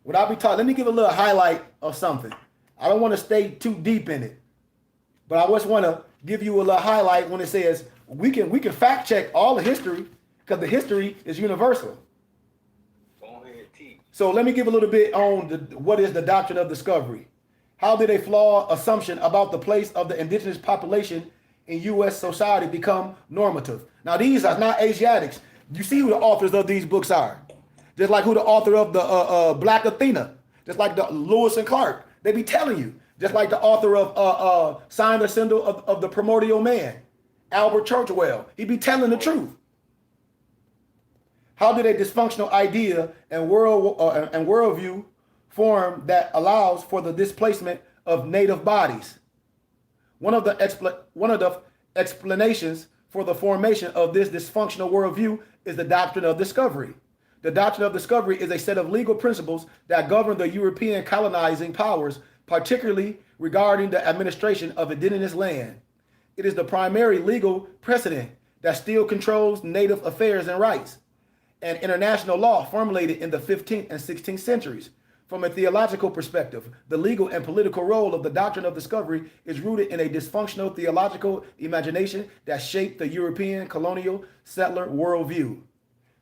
What I'll be taught, let me give a little highlight of something. I don't want to stay too deep in it. But I just want to give you a little highlight when it says we can fact check all the history because the history is universal. So let me give a little bit on what is the doctrine of discovery. How did a flawed assumption about the place of the indigenous population in U.S. society become normative? Now, these are not Asiatics. You see who the authors of these books are. Just like who the author of the Black Athena, just like the Lewis and Clark. They be telling you. Just like the author of Sign the Symbol of the Primordial Man, Albert Churchwell. He be telling the truth. How did a dysfunctional idea and worldview form that allows for the displacement of native bodies? One of the explanations for the formation of this dysfunctional worldview is the doctrine of discovery. The doctrine of discovery is a set of legal principles that govern the European colonizing powers, particularly regarding the administration of indigenous land. It is the primary legal precedent that still controls native affairs and rights, and international law formulated in the 15th and 16th centuries. From a theological perspective, the legal and political role of the doctrine of discovery is rooted in a dysfunctional theological imagination that shaped the European colonial settler worldview.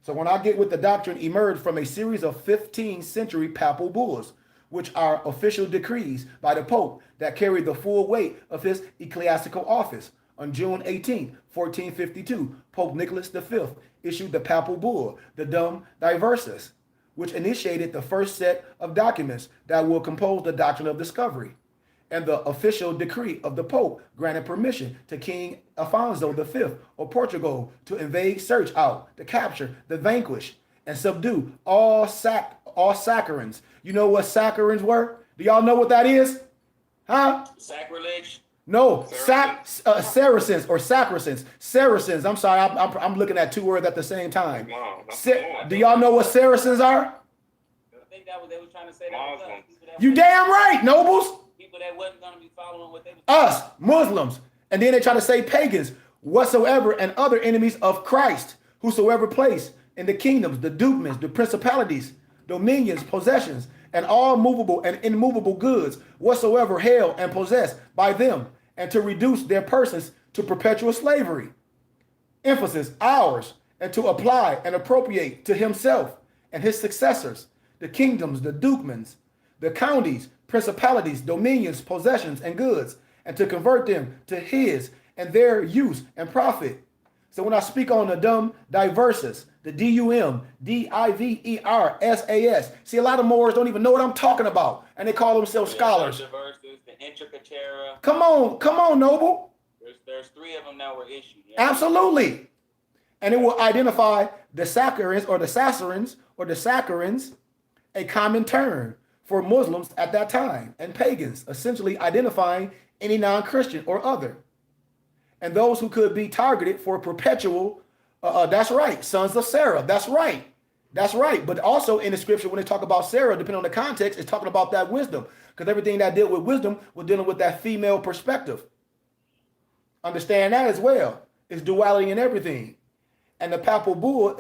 So when I get with the doctrine emerged from a series of 15th century papal bulls, which are official decrees by the Pope that carry the full weight of his ecclesiastical office. On June 18, 1452, Pope Nicholas V issued the papal bull, the Dum Diversas, which initiated the first set of documents that will compose the doctrine of discovery. And the official decree of the Pope granted permission to King Alfonso V of Portugal to invade, search out, to capture, to vanquish, and subdue all Saracens. You know what Saracens were? Do y'all know what that is? Huh? Sacrilege? No, Saracens or Saracens. Saracens. I'm sorry, I'm looking at two words at the same time. Do y'all know what Saracens are? I think that was they were trying to say that. You damn right, nobles. People that wasn't going to be following what they was Us, Muslims. And then they try to say pagans, whatsoever, and other enemies of Christ, whosoever place in the kingdoms, the dukedom, the principalities, dominions, possessions, and all movable and immovable goods whatsoever held and possessed by them, and to reduce their persons to perpetual slavery. Emphasis, ours, and to apply and appropriate to himself and his successors the kingdoms, the dukedom, the counties, principalities, dominions, possessions, and goods, and to convert them to his and their use and profit. So when I speak on the diversus, the DUMDIVERSAS, see, a lot of Moors don't even know what I'm talking about, and they call themselves scholars. The verses, the Intricatera. Come on, Noble. There's 3 of them that were issued. Yeah. Absolutely. And it will identify the Saccharins or the Sassarins or the Saccharins, a common term for Muslims at that time, and pagans, essentially identifying any non-Christian or other. And those who could be targeted for perpetual, that's right, sons of Sarah, that's right. That's right. But also in the scripture, when they talk about Sarah, depending on the context, it's talking about that wisdom. Because everything that dealt with wisdom was dealing with that female perspective. Understand that as well. It's duality in everything. And the papal bull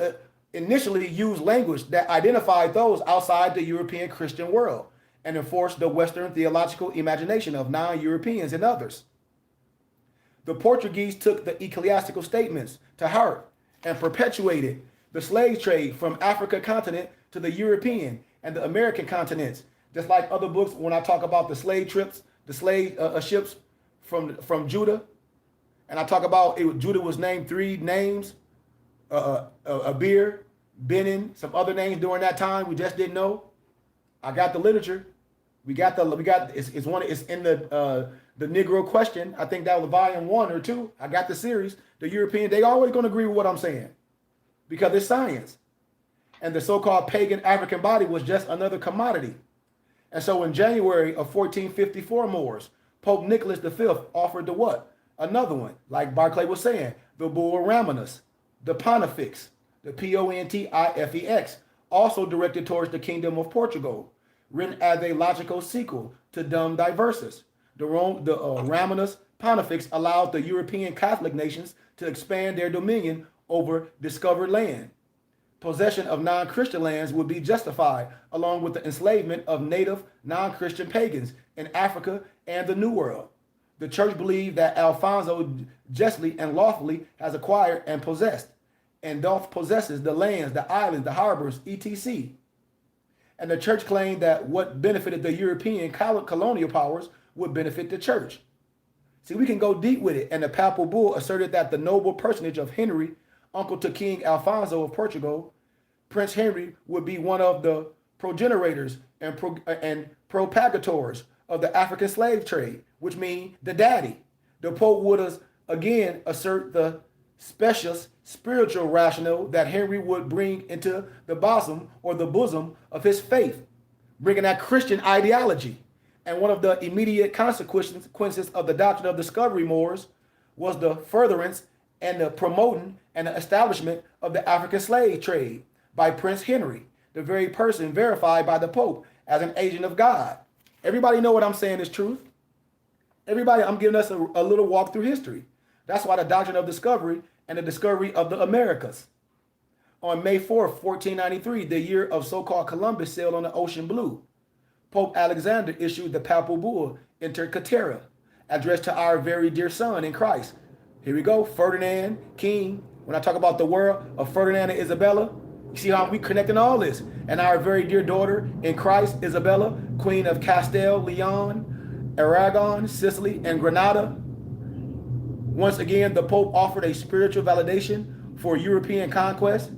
initially used language that identified those outside the European Christian world and enforced the Western theological imagination of non-Europeans and others. The Portuguese took the ecclesiastical statements to heart and perpetuated the slave trade from Africa continent to the European and the American continents. Just like other books, when I talk about the slave trips, the slave ships from Judah, and I talk about Judah was named 3 names, Abir, Benin, some other names during that time we just didn't know. I got the literature. It's in the Negro Question. I think that was volume 1 or 2. I got the series. The European, they always going to agree with what I'm saying because it's science. And the so-called pagan African body was just another commodity. And so in January of 1454 Moors, Pope Nicholas V offered the what? Another one, like Barclay was saying, the Bull Raminus, the Pontifex, the Pontifex, also directed towards the Kingdom of Portugal, written as a logical sequel to Dum Diversus. The Raminus Pontifex allowed the European Catholic nations to expand their dominion over discovered land. Possession of non-Christian lands would be justified along with the enslavement of native non-Christian pagans in Africa and the New World. The church believed that Alfonso justly and lawfully has acquired and possessed, and doth possesses the lands, the islands, the harbors, etc. And the church claimed that what benefited the European colonial powers would benefit the church. See, we can go deep with it. And the papal bull asserted that the noble personage of Henry, uncle to King Alfonso of Portugal, Prince Henry, would be one of the progenitors and propagators of the African slave trade, which means the daddy. The Pope would again assert the specious spiritual rationale that Henry would bring into the bosom or the bosom of his faith, bringing that Christian ideology. And one of the immediate consequences of the doctrine of discovery Moors was the furtherance and the promoting and the establishment of the African slave trade by Prince Henry, the very person verified by the Pope as an agent of God. Everybody know what I'm saying is truth. Everybody, I'm giving us a little walk through history. That's why the doctrine of discovery and the discovery of the Americas. On May 4th, 1493, the year of so-called Columbus sailed on the ocean blue, Pope Alexander issued the papal bull Intricatera, addressed to our very dear son in Christ. Here we go, Ferdinand, king. When I talk about the world of Ferdinand and Isabella, you see how we connecting all this. And our very dear daughter in Christ, Isabella, queen of Castile, Leon, Aragon, Sicily, and Granada. Once again, the Pope offered a spiritual validation for European conquest.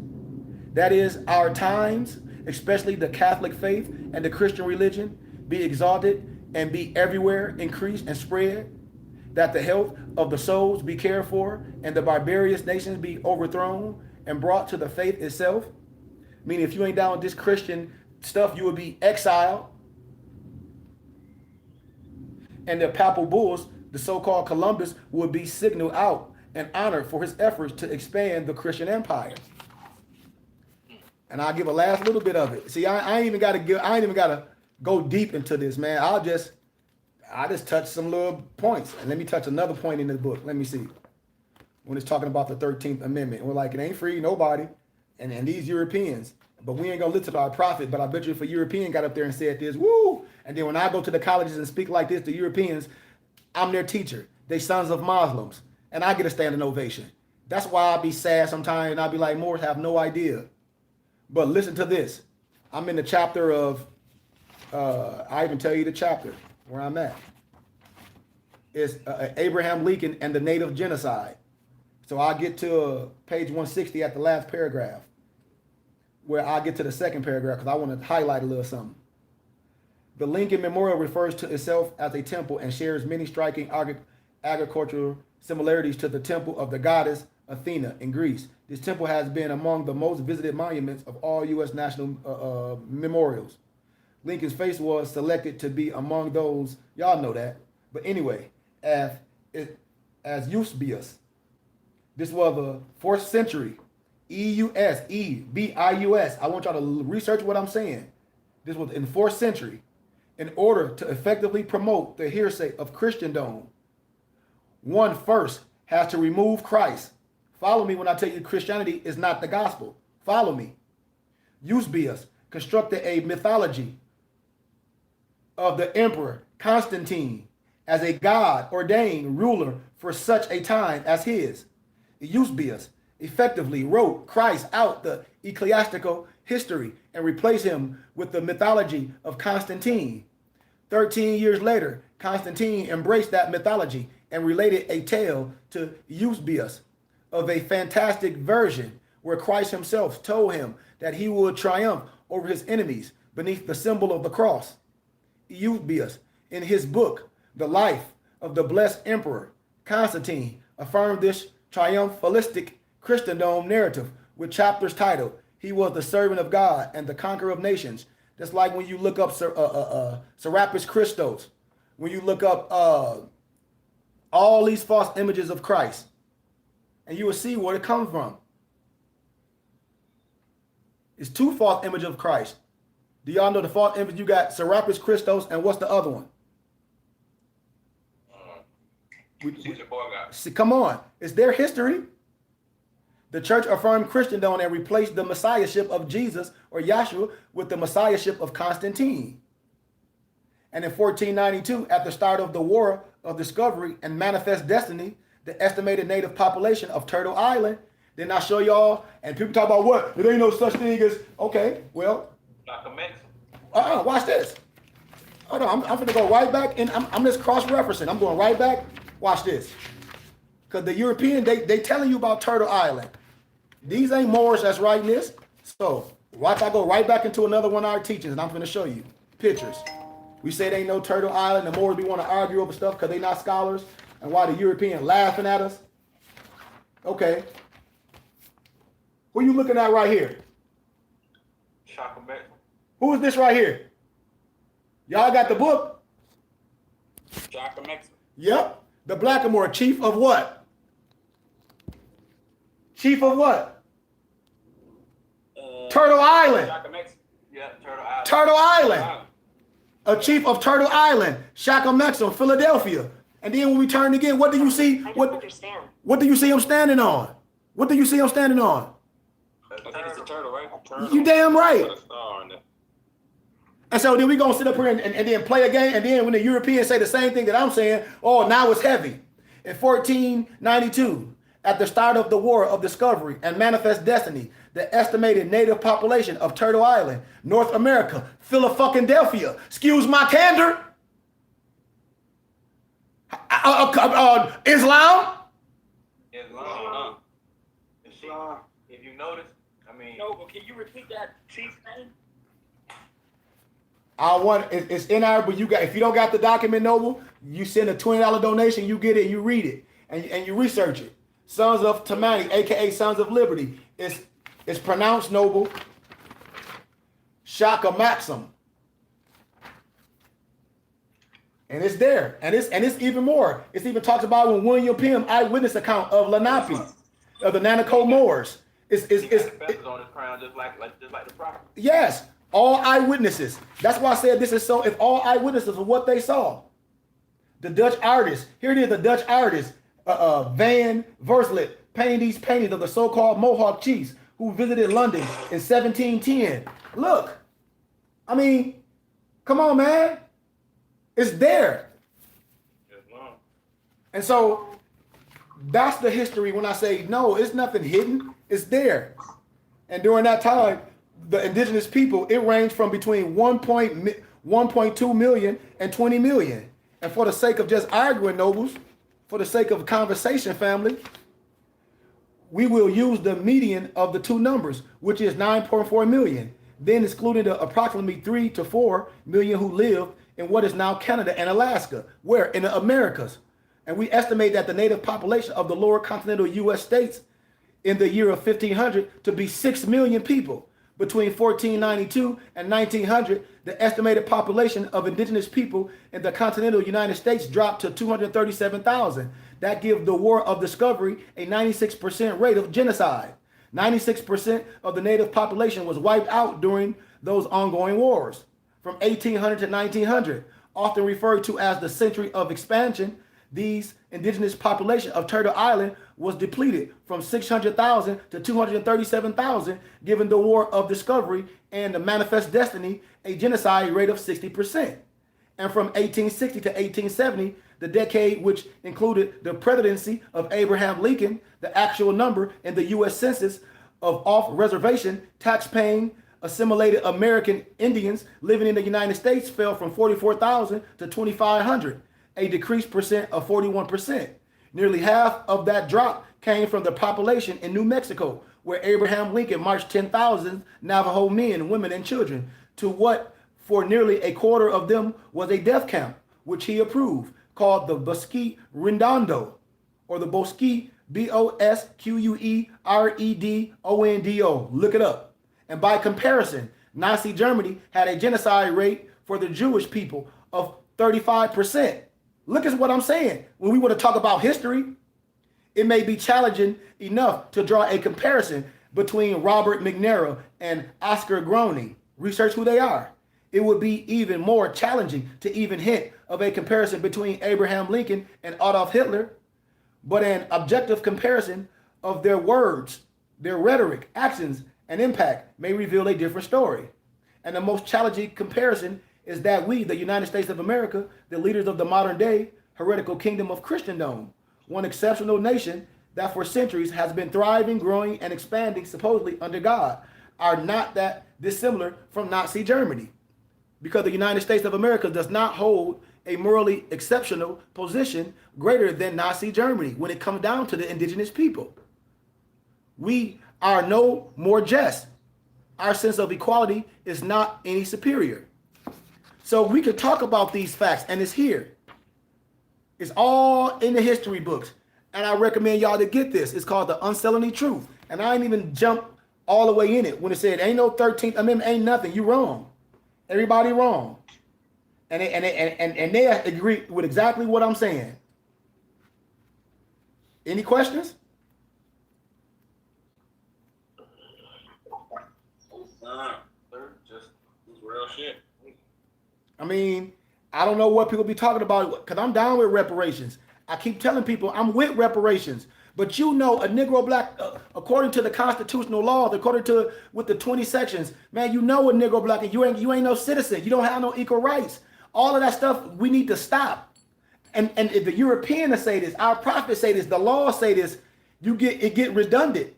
That is, our times, especially the Catholic faith and the Christian religion, be exalted and be everywhere increased and spread, that the health of the souls be cared for, and the barbarous nations be overthrown and brought to the faith itself. Meaning, if you ain't down with this Christian stuff, you will be exiled. And the papal bulls, the so-called Columbus, would be signaled out and honored for his efforts to expand the Christian empire. And I'll give a last little bit of it. See, I ain't even gotta go deep into this, man. I just touch some little points. And let me touch another point in the book. Let me see. When it's talking about the 13th Amendment. And we're like, it ain't free, nobody. And these Europeans. But we ain't gonna listen to our prophet. But I bet you if a European got up there and said this, woo! And then when I go to the colleges and speak like this to Europeans, I'm their teacher. They sons of Muslims. And I get a standing ovation. That's why I be sad sometimes and I be like, Moors have no idea. But listen to this. I'm in the chapter of, I even tell you the chapter where I'm at. It's Abraham Lincoln and the Native Genocide. So I'll get to page 160 at the last paragraph, where I'll get to the second paragraph because I want to highlight a little something. The Lincoln Memorial refers to itself as a temple and shares many striking agricultural similarities to the temple of the goddess Athena in Greece. This temple has been among the most visited monuments of all U.S. national memorials. Lincoln's face was selected to be among those, y'all know that. But anyway, as Eusebius. This was the 4th century. Eusebius. I want y'all to research what I'm saying. This was in the 4th century. In order to effectively promote the hearsay of Christendom, one first has to remove Christ. Follow me when I tell you Christianity is not the gospel. Follow me. Eusebius constructed a mythology of the emperor Constantine as a God-ordained ruler for such a time as his. Eusebius effectively wrote Christ out the ecclesiastical history and replaced him with the mythology of Constantine. 13 years later, Constantine embraced that mythology and related a tale to Eusebius of a fantastic version where Christ himself told him that he would triumph over his enemies beneath the symbol of the cross. Eusebius, in his book, The Life of the Blessed Emperor Constantine, affirmed this triumphalistic Christendom narrative with chapters titled, He was the servant of God and the conqueror of nations. That's like when you look up Serapis Christos, when you look up all these false images of Christ, and you will see where it comes from. It's 2 false images of Christ. Do y'all know the false image? You got Serapis Christos, and what's the other one? See, come on. It's their history. The church affirmed Christendom and replaced the messiahship of Jesus or Yahshua with the messiahship of Constantine. And in 1492, at the start of the War of Discovery and Manifest Destiny, the estimated native population of Turtle Island, didn't I show y'all? And people talk about what? There ain't no such thing as, okay, well. Watch this. Hold on, I'm going to go right back, and I'm just cross-referencing. I'm going right back. Watch this. Because the European, they telling you about Turtle Island. These ain't Moors that's writing this. So watch, I go right back into another one of our teachings, and I'm going to show you pictures. We say they ain't no Turtle Island. The Moors, we want to argue over stuff because they not scholars. And why the European laughing at us? Okay. Who you looking at right here? Who is this right here? Y'all got the book? Yep. The Blackamoor, chief of what? Chief of what? Turtle Island. Yeah, Turtle Island. Turtle Island. A chief of Turtle Island, Shaka Maxim, Philadelphia. And then when we turn again, what do you see? What do you see him standing on? What do you see him standing on? I think it's a turtle, right? Turtle. You damn right. And so then we gonna sit up here and then play a game, and then when the Europeans say the same thing that I'm saying, oh, now it's heavy. In 1492, at the start of the War of Discovery and Manifest Destiny, the estimated native population of Turtle Island, North America, Philadelphia, excuse my candor, Islam. If you notice, Noble, can you repeat that chief's name? It's in our, but if you don't got the document, Noble, you send a $20 donation, you get it, you read it, and you research it. Sons of Tammany, aka Sons of Liberty. It's pronounced, Noble, Shaka Maxim. And it's there. And it's even more. It's even talks about when William Penn eyewitness account of Lenape, of the Nanaco Moors. It's feathers on his crown just like the prophet. Yes, all eyewitnesses. That's why I said this is so. If all eyewitnesses of what they saw, the Dutch artist. Here it is. The Dutch artist Van Verslet painting these paintings of the so-called Mohawk chiefs who visited London in 1710. Look, I mean, come on, man, it's there. And so that's the history. When I say no, it's nothing hidden. It's there. And during that time, the indigenous people, it ranged from between 1.2 million and 20 million. And for the sake of just arguing, nobles, for the sake of conversation, family, we will use the median of the two numbers, which is 9.4 million, then excluding the approximately 3 to 4 million who live in what is now Canada and Alaska, where in the Americas. And we estimate that the native population of the lower continental U.S. states in the year of 1500 to be 6 million people. Between 1492 and 1900, the estimated population of indigenous people in the continental United States dropped to 237,000. That gives the War of Discovery a 96% rate of genocide. 96% of the native population was wiped out during those ongoing wars. From 1800 to 1900, often referred to as the century of expansion, these indigenous population of Turtle Island was depleted from 600,000 to 237,000, given the War of Discovery and the Manifest Destiny, a genocide rate of 60%. And from 1860 to 1870, the decade which included the presidency of Abraham Lincoln, the actual number in the U.S. Census of off-reservation, tax-paying, assimilated American Indians living in the United States fell from 44,000 to 2,500, a decreased percent of 41%. Nearly half of that drop came from the population in New Mexico, where Abraham Lincoln marched 10,000 Navajo men, women, and children to what for nearly a quarter of them was a death camp, which he approved, called the Bosque Redondo, or the Bosque, Bosqueredondo. Look it up. And by comparison, Nazi Germany had a genocide rate for the Jewish people of 35%. Look at what I'm saying. When we want to talk about history, it may be challenging enough to draw a comparison between Robert McNamara and Oscar Groening. Research who they are. It would be even more challenging to even hint of a comparison between Abraham Lincoln and Adolf Hitler, but an objective comparison of their words, their rhetoric, actions, and impact may reveal a different story. And the most challenging comparison is that we, the United States of America, the leaders of the modern day heretical kingdom of Christendom, one exceptional nation that for centuries has been thriving, growing, and expanding supposedly under God, are not that dissimilar from Nazi Germany. Because the United States of America does not hold a morally exceptional position greater than Nazi Germany when it comes down to the indigenous people. We are no more just. Our sense of equality is not any superior. So we could talk about these facts, and it's here. It's all in the history books. And I recommend y'all to get this. It's called The Unselling Truth. And I ain't even jump all the way in it when it said, ain't no 13th Amendment, ain't nothing. You wrong. Everybody wrong. And they agree with exactly what I'm saying. Any questions? Just real shit. I mean, I don't know what people be talking about because I'm down with reparations. I keep telling people I'm with reparations. But you know, a Negro black, according to the constitutional laws, according to with the 20 sections, man, you know a Negro black and you ain't no citizen. You don't have no equal rights. All of that stuff we need to stop. And if the Europeans say this, our prophets say this, the laws say this, it get redundant.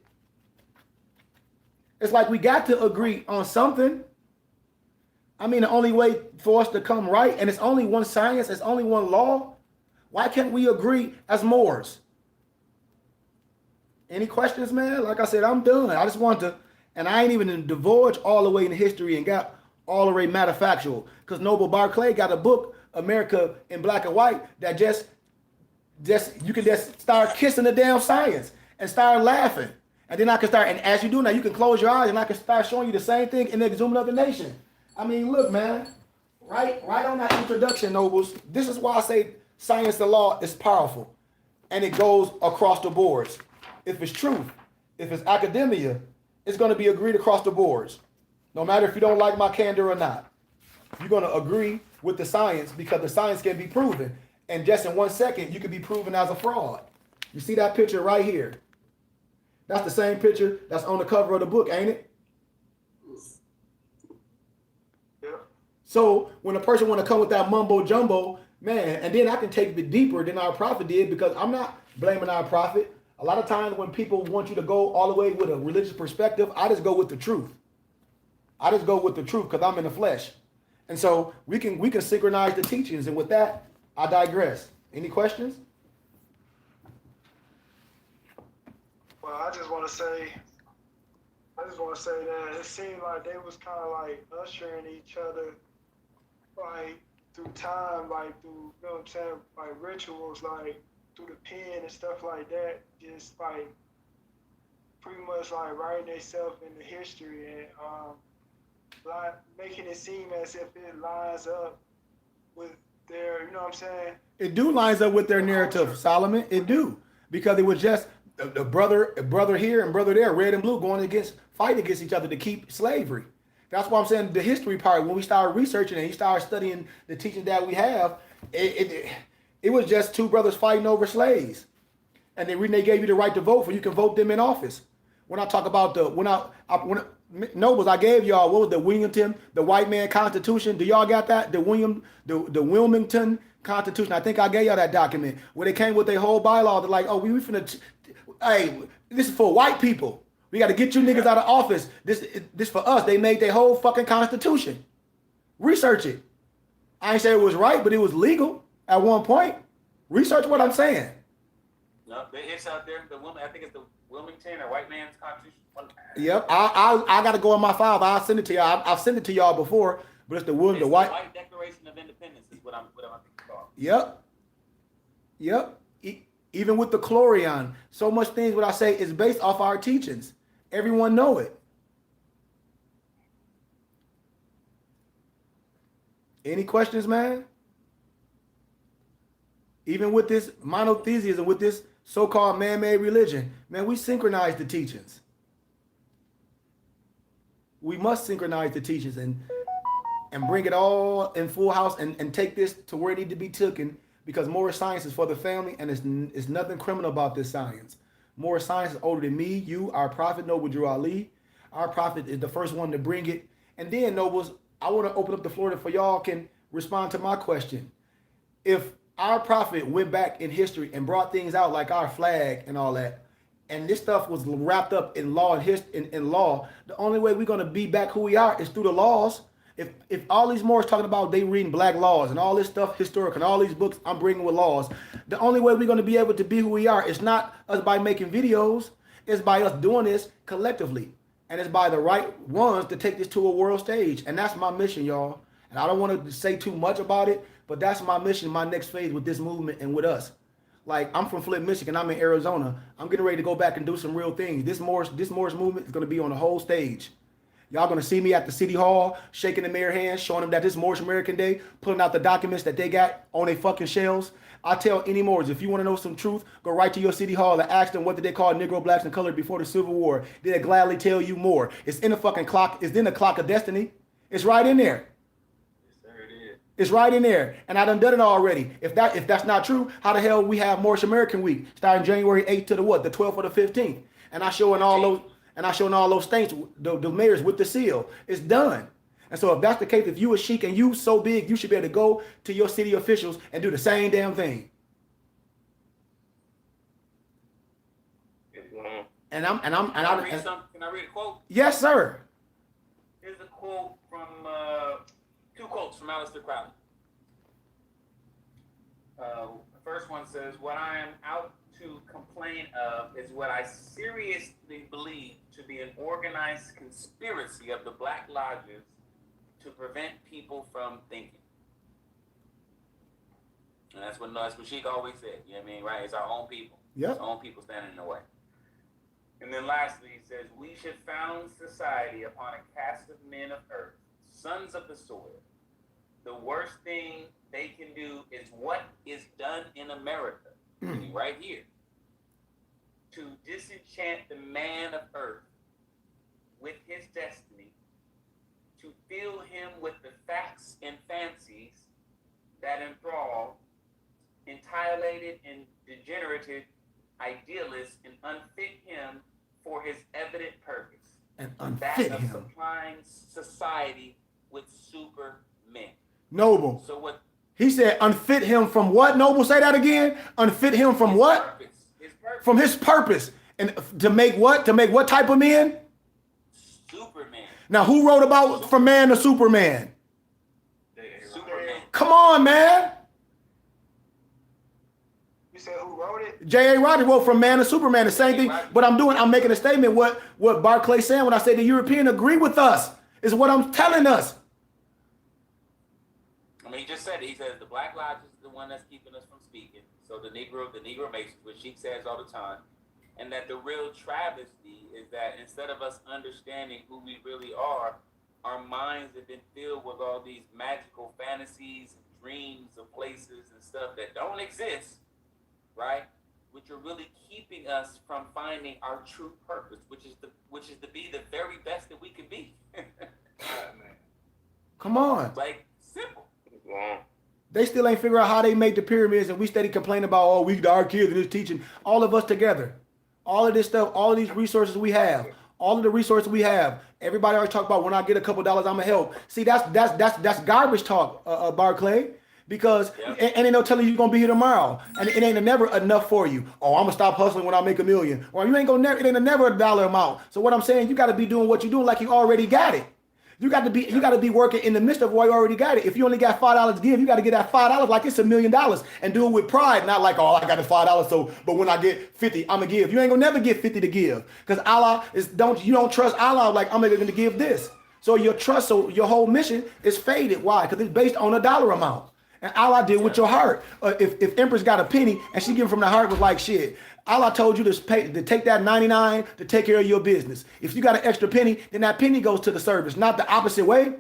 It's like we got to agree on something. I mean, the only way for us to come right, and it's only one science, it's only one law. Why can't we agree as Moors? Any questions, man? Like I said, I'm done. I just want to, and I ain't even divulge all the way in history and got all the way matter-factual. Because Noble Barclay got a book, America in Black and White, that just you can just start kissing the damn science and start laughing. And then I can start, and as you do now, you can close your eyes and I can start showing you the same thing in the Exhuming of the Nation. I mean, look, man, right on that introduction, Nobles. This is why I say science and law is powerful. And it goes across the boards. If it's truth, if it's academia, it's going to be agreed across the boards. No matter if you don't like my candor or not. You're going to agree with the science because the science can be proven. And just in 1 second, you can be proven as a fraud. You see that picture right here? That's the same picture that's on the cover of the book, ain't it? Yeah. So when a person want to come with that mumbo jumbo, man, and then I can take it deeper than our prophet did because I'm not blaming our prophet. A lot of times when people want you to go all the way with a religious perspective, I just go with the truth. I just go with the truth because I'm in the flesh. And so we can synchronize the teachings. And with that, I digress. Any questions? Well, I just want to say that it seemed like they was kind of like ushering each other, like through time, like through, you know what I'm saying, like rituals, like through the pen and stuff like that, just like pretty much like writing themselves into history and like making it seem as if it lines up with their, you know what I'm saying? It do lines up with their narrative, Solomon. It do, because it was just a brother here and brother there, red and blue, fighting against each other to keep slavery. That's why I'm saying the history part. When we started researching and you started studying the teaching that we have, it was just two brothers fighting over slaves, and they gave you the right to vote, for you can vote them in office. When I talk about Nobles, I gave y'all, what was the Wilmington, the white man constitution? Do y'all got that? The Wilmington Constitution. I think I gave y'all that document where they came with their whole bylaw. They're like, oh, we finna, hey, this is for white people. We got to get you niggas out of office. This for us. They made their whole fucking constitution. Research it. I ain't say it was right, but it was legal at one point. Research what I'm saying. No, it's out there. I think it's the Wilmington or White Man's Constitution. Yep, I got to go in my file. I'll send it to y'all. I've sent it to y'all before, but it's the White Declaration of Independence is what I'm thinking about. Yep. Even with the Chlorion, so much things what I say is based off our teachings. Everyone know it. Any questions, man? Even with this monotheism, with this so-called man-made religion, man, we synchronize the teachings. We must synchronize the teachings and bring it all in full house and take this to where it need to be taken, because more science is for the family, and it's nothing criminal about this science. More science is older than me, you, our prophet, Noble Drew Ali. Our prophet is the first one to bring it. And then, Nobles, I want to open up the floor for y'all can respond to my question. If our prophet went back in history and brought things out like our flag and all that, and this stuff was wrapped up in law and in law, the only way we're going to be back who we are is through the laws. If all these Moors talking about they reading black laws and all this stuff historic and all these books I'm bringing with laws, the only way we're going to be able to be who we are is not us by making videos. It's by us doing this collectively. And it's by the right ones to take this to a world stage. And that's my mission, y'all. And I don't want to say too much about it, but that's my mission, my next phase with this movement and with us. Like, I'm from Flint, Michigan. I'm in Arizona. I'm getting ready to go back and do some real things. This Moors movement is going to be on the whole stage. Y'all going to see me at the city hall, shaking the mayor's hand, showing them that this Moorish American Day, pulling out the documents that they got on their fucking shelves. I tell any Moors, if you want to know some truth, go right to your city hall and ask them what did they call Negro, blacks, and colored before the Civil War. They'll gladly tell you more. It's in the fucking clock. It's in the clock of destiny. It's right in there. It's right in there, and I done it already. If that's not true, how the hell we have Moorish American Week starting January 8th to the 12th or the 15th? And I showing all those states, the mayors with the seal. It's done. And so if that's the case, if you a sheik and you so big, you should be able to go to your city officials and do the same damn thing. Can I read a quote? Yes, sir. Here's a quote from two quotes from Aleister Crowley. The first one says, "What I am out to complain of is what I seriously believe to be an organized conspiracy of the Black Lodges to prevent people from thinking." And that's what Sheik always said. You know what I mean, right? It's our own people. Yep. It's our own people standing in the way. And then lastly, he says, "We should found society upon a caste of men of earth, sons of the soil. The worst thing they can do is what is done in America, meaning right here, to disenchant the man of earth with his destiny, to fill him with the facts and fancies that enthrall entitled and degenerated idealists and unfit him for his evident purpose, And that unfit of him. supplying society with supermen." Noble. So what? He said unfit him from what? Noble, say that again. Unfit him from what? Purpose. His purpose. From his purpose. And to make what? To make what type of men? Superman. Now, who wrote about From Man to Superman? Superman. Come on, man. You said who wrote it? J.A. Rodgers wrote From Man to Superman, the same thing. But I'm making a statement. What Barclay saying when I say the European agree with us is what I'm telling us. I mean, he just said it. He says the Black Lodge is the one that's keeping us from speaking. So the Negro Masons, which Sheik says all the time, and that the real travesty is that instead of us understanding who we really are, our minds have been filled with all these magical fantasies and dreams of places and stuff that don't exist, right? Which are really keeping us from finding our true purpose, which is to be the very best that we can be. Come on. Like, simple. They still ain't figure out how they make the pyramids, and we steady complaining about, our kids and this teaching. All of us together. All of this stuff, all of these resources we have, all of the resources we have. Everybody always talk about when I get a couple dollars, I'ma help. See, that's garbage talk, Barclay. Because and they don't tell you you're gonna be here tomorrow, and it ain't never enough for you. Oh, I'm gonna stop hustling when I make $1 million, or you ain't gonna never. It ain't never a dollar amount. So what I'm saying, you got to be doing what you're doing like you already got it. You got to be working in the midst of why you already got it. If you only got $5 to give, you got to get that $5 like it's $1 million and do it with pride, not like, I got the $5. So, but when I get 50, I'm gonna give. You ain't gonna never get 50 to give, because Allah you don't trust Allah like I'm going to give this. So your whole mission is faded. Why? Because it's based on a dollar amount. And Allah did with your heart. If Empress got a penny and she giving from the heart, was like, shit, Allah told you to take that 99 to take care of your business. If you got an extra penny, then that penny goes to the service, not the opposite way.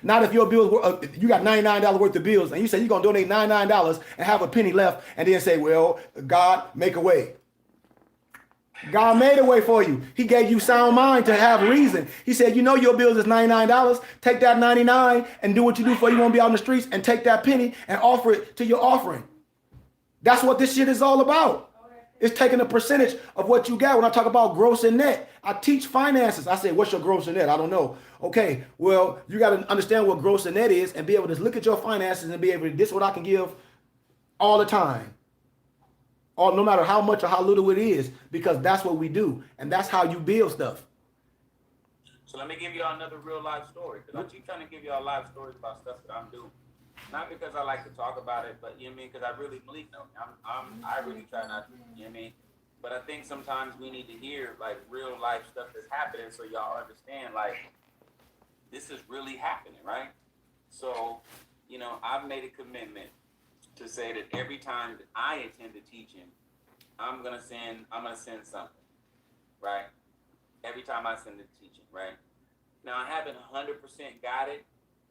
Not if your bills were, you got $99 worth of bills and you say you're going to donate $99 and have a penny left and then say, well, God, make a way. God made a way for you. He gave you sound mind to have reason. He said, your bills is $99. Take that 99 and do what you do for you won't be out in the streets, and take that penny and offer it to your offering. That's what this shit is all about. It's taking a percentage of what you got. When I talk about gross and net, I teach finances. I say, what's your gross and net? I don't know. Okay, well, you got to understand what gross and net is and be able to look at your finances and be able to, this is what I can give all the time. Or no matter how much or how little it is, because that's what we do. And that's how you build stuff. So let me give y'all another real life story, because I keep trying to give y'all live stories about stuff that I'm doing. Not because I like to talk about it, but you know what I mean, because I really believe in it. I really try not to, you know what I mean? But I think sometimes we need to hear like real life stuff that's happening so y'all understand like this is really happening, right? So, I've made a commitment to say that every time that I attend a teaching, I'm gonna send something, right? Every time I send a teaching, right? Now I haven't 100% got it,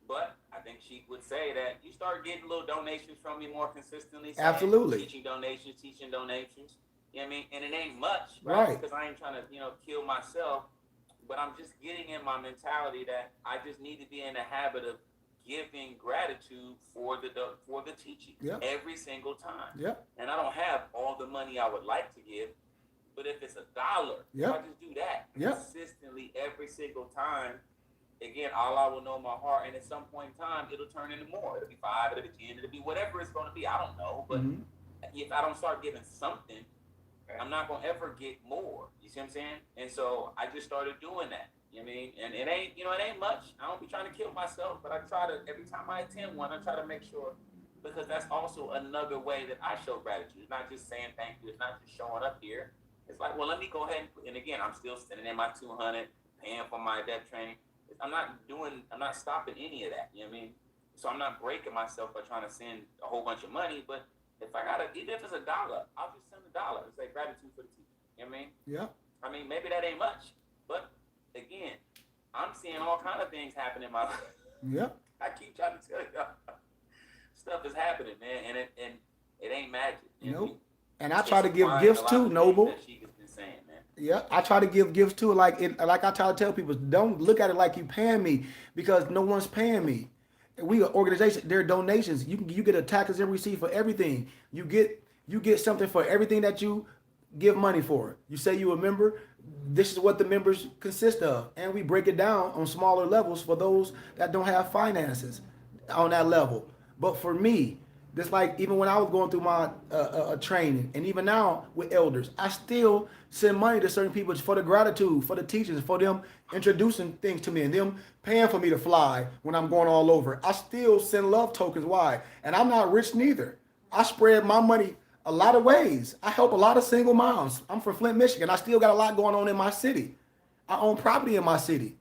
but I think she would say that you start getting little donations from me more consistently. Absolutely. Teaching donations. You know what I mean? And it ain't much, right? Because I ain't trying to, kill myself, but I'm just getting in my mentality that I just need to be in the habit of giving gratitude for the teaching every single time. And I don't have all the money I would like to give, but if it's $1, if I just do that consistently every single time, again, Allah will know my heart, and at some point in time, it'll turn into more. It'll be 5, it'll be 10, it'll be whatever it's going to be. I don't know, but if I don't start giving something, I'm not going to ever get more. You see what I'm saying? And so I just started doing that. You know what I mean? And it ain't, it ain't much. I don't be trying to kill myself, but I try to, every time I attend one, I try to make sure, because that's also another way that I show gratitude. It's not just saying thank you. It's not just showing up here. It's like, well, let me go ahead and again, I'm still sending in my 200, paying for my debt training. I'm not stopping any of that. You know what I mean? So I'm not breaking myself by trying to send a whole bunch of money, but if I got even if it's $1, I'll just send $1. It's like gratitude for the teacher. You know what I mean? Yeah. I mean, maybe that ain't much, but again, I'm seeing all kind of things happen in my life. Yeah. I keep trying to tell y'all, stuff is happening, man, and it ain't magic. Nope. And I try to give gifts too, Noble. Yeah, I try to give gifts too. Like I try to tell people, don't look at it like you paying me, because no one's paying me. We are organization. There are donations. You get a taxes and receipt for everything. You get something for everything that you give money for. You say you a member. This is what the members consist of, and we break it down on smaller levels for those that don't have finances on that level. But for me, Just like even when I was going through my training, and even now with elders, I still send money to certain people for the gratitude, for the teachers, for them introducing things to me and them paying for me to fly when I'm going all over. I still send love tokens. Why? And I'm not rich neither. I spread my money a lot of ways. I help a lot of single moms. I'm from Flint, Michigan. I still got a lot going on in my city. I own property in my city.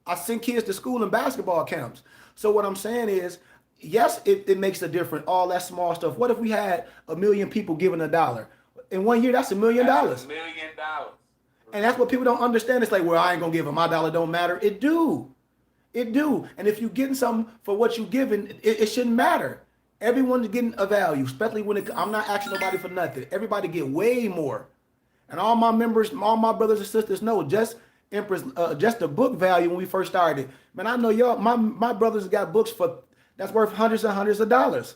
I send kids to school and basketball camps. So what I'm saying is, yes, it makes a difference, all that small stuff. What if we had 1 million people giving $1? In 1 year, that's $1 million. That's $1 million. And that's what people don't understand. It's like, well, I ain't gonna give them, my dollar don't matter. It do. It do. And if you're getting something for what you're giving, it shouldn't matter. Everyone's getting a value, especially when I'm not asking nobody for nothing. Everybody get way more. And all my members, all my brothers and sisters know, just Empress, just the book value when we first started. Man, I know y'all, my brothers got books that's worth hundreds and hundreds of dollars.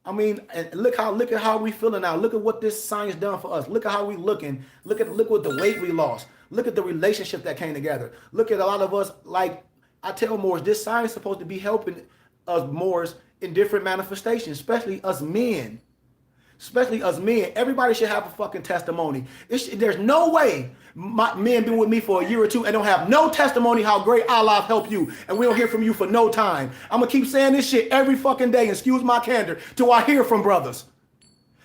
I mean, and look at how we feeling now. Look at what this science done for us. Look at how we looking. Look what the weight we lost. Look at the relationship that came together. Look at a lot of us, like I tell Moors, this science is supposed to be helping us Moors in different manifestations, especially us men. Especially us men. Everybody should have a fucking testimony. There's no way my men been with me for a year or two and don't have no testimony how great Allah helped you, and we don't hear from you for no time. I'm gonna keep saying this shit every fucking day, excuse my candor, till I hear from brothers.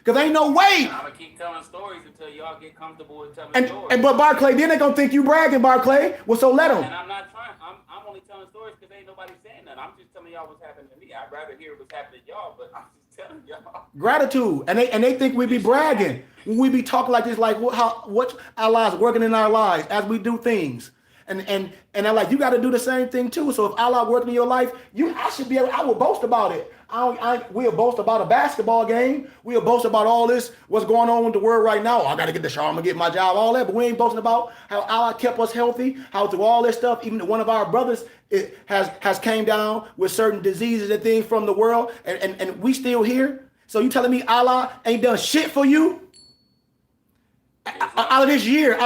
Cause ain't no way. I'm gonna keep telling stories until y'all get comfortable with telling stories. But Barclay, then they gonna think you bragging, Barclay. Well, so let them. And I'm not trying. I'm only telling stories because ain't nobody saying nothing. I'm just telling y'all what's happening to me. I'd rather hear what's happening to y'all, but I'm just telling y'all. Gratitude, and they think we be bragging when we be talking like this, like what Allah's working in our lives as we do things, and I'm like, you got to do the same thing too. So if Allah working in your life, I will boast about it. We'll boast about a basketball game. We'll boast about all this, what's going on with the world right now. I got to get the shower, I'm gonna get my job, all that. But we ain't boasting about how Allah kept us healthy, how through all this stuff, even one of our brothers has came down with certain diseases and things from the world, and we still here. So you telling me Allah ain't done shit for you out of this year,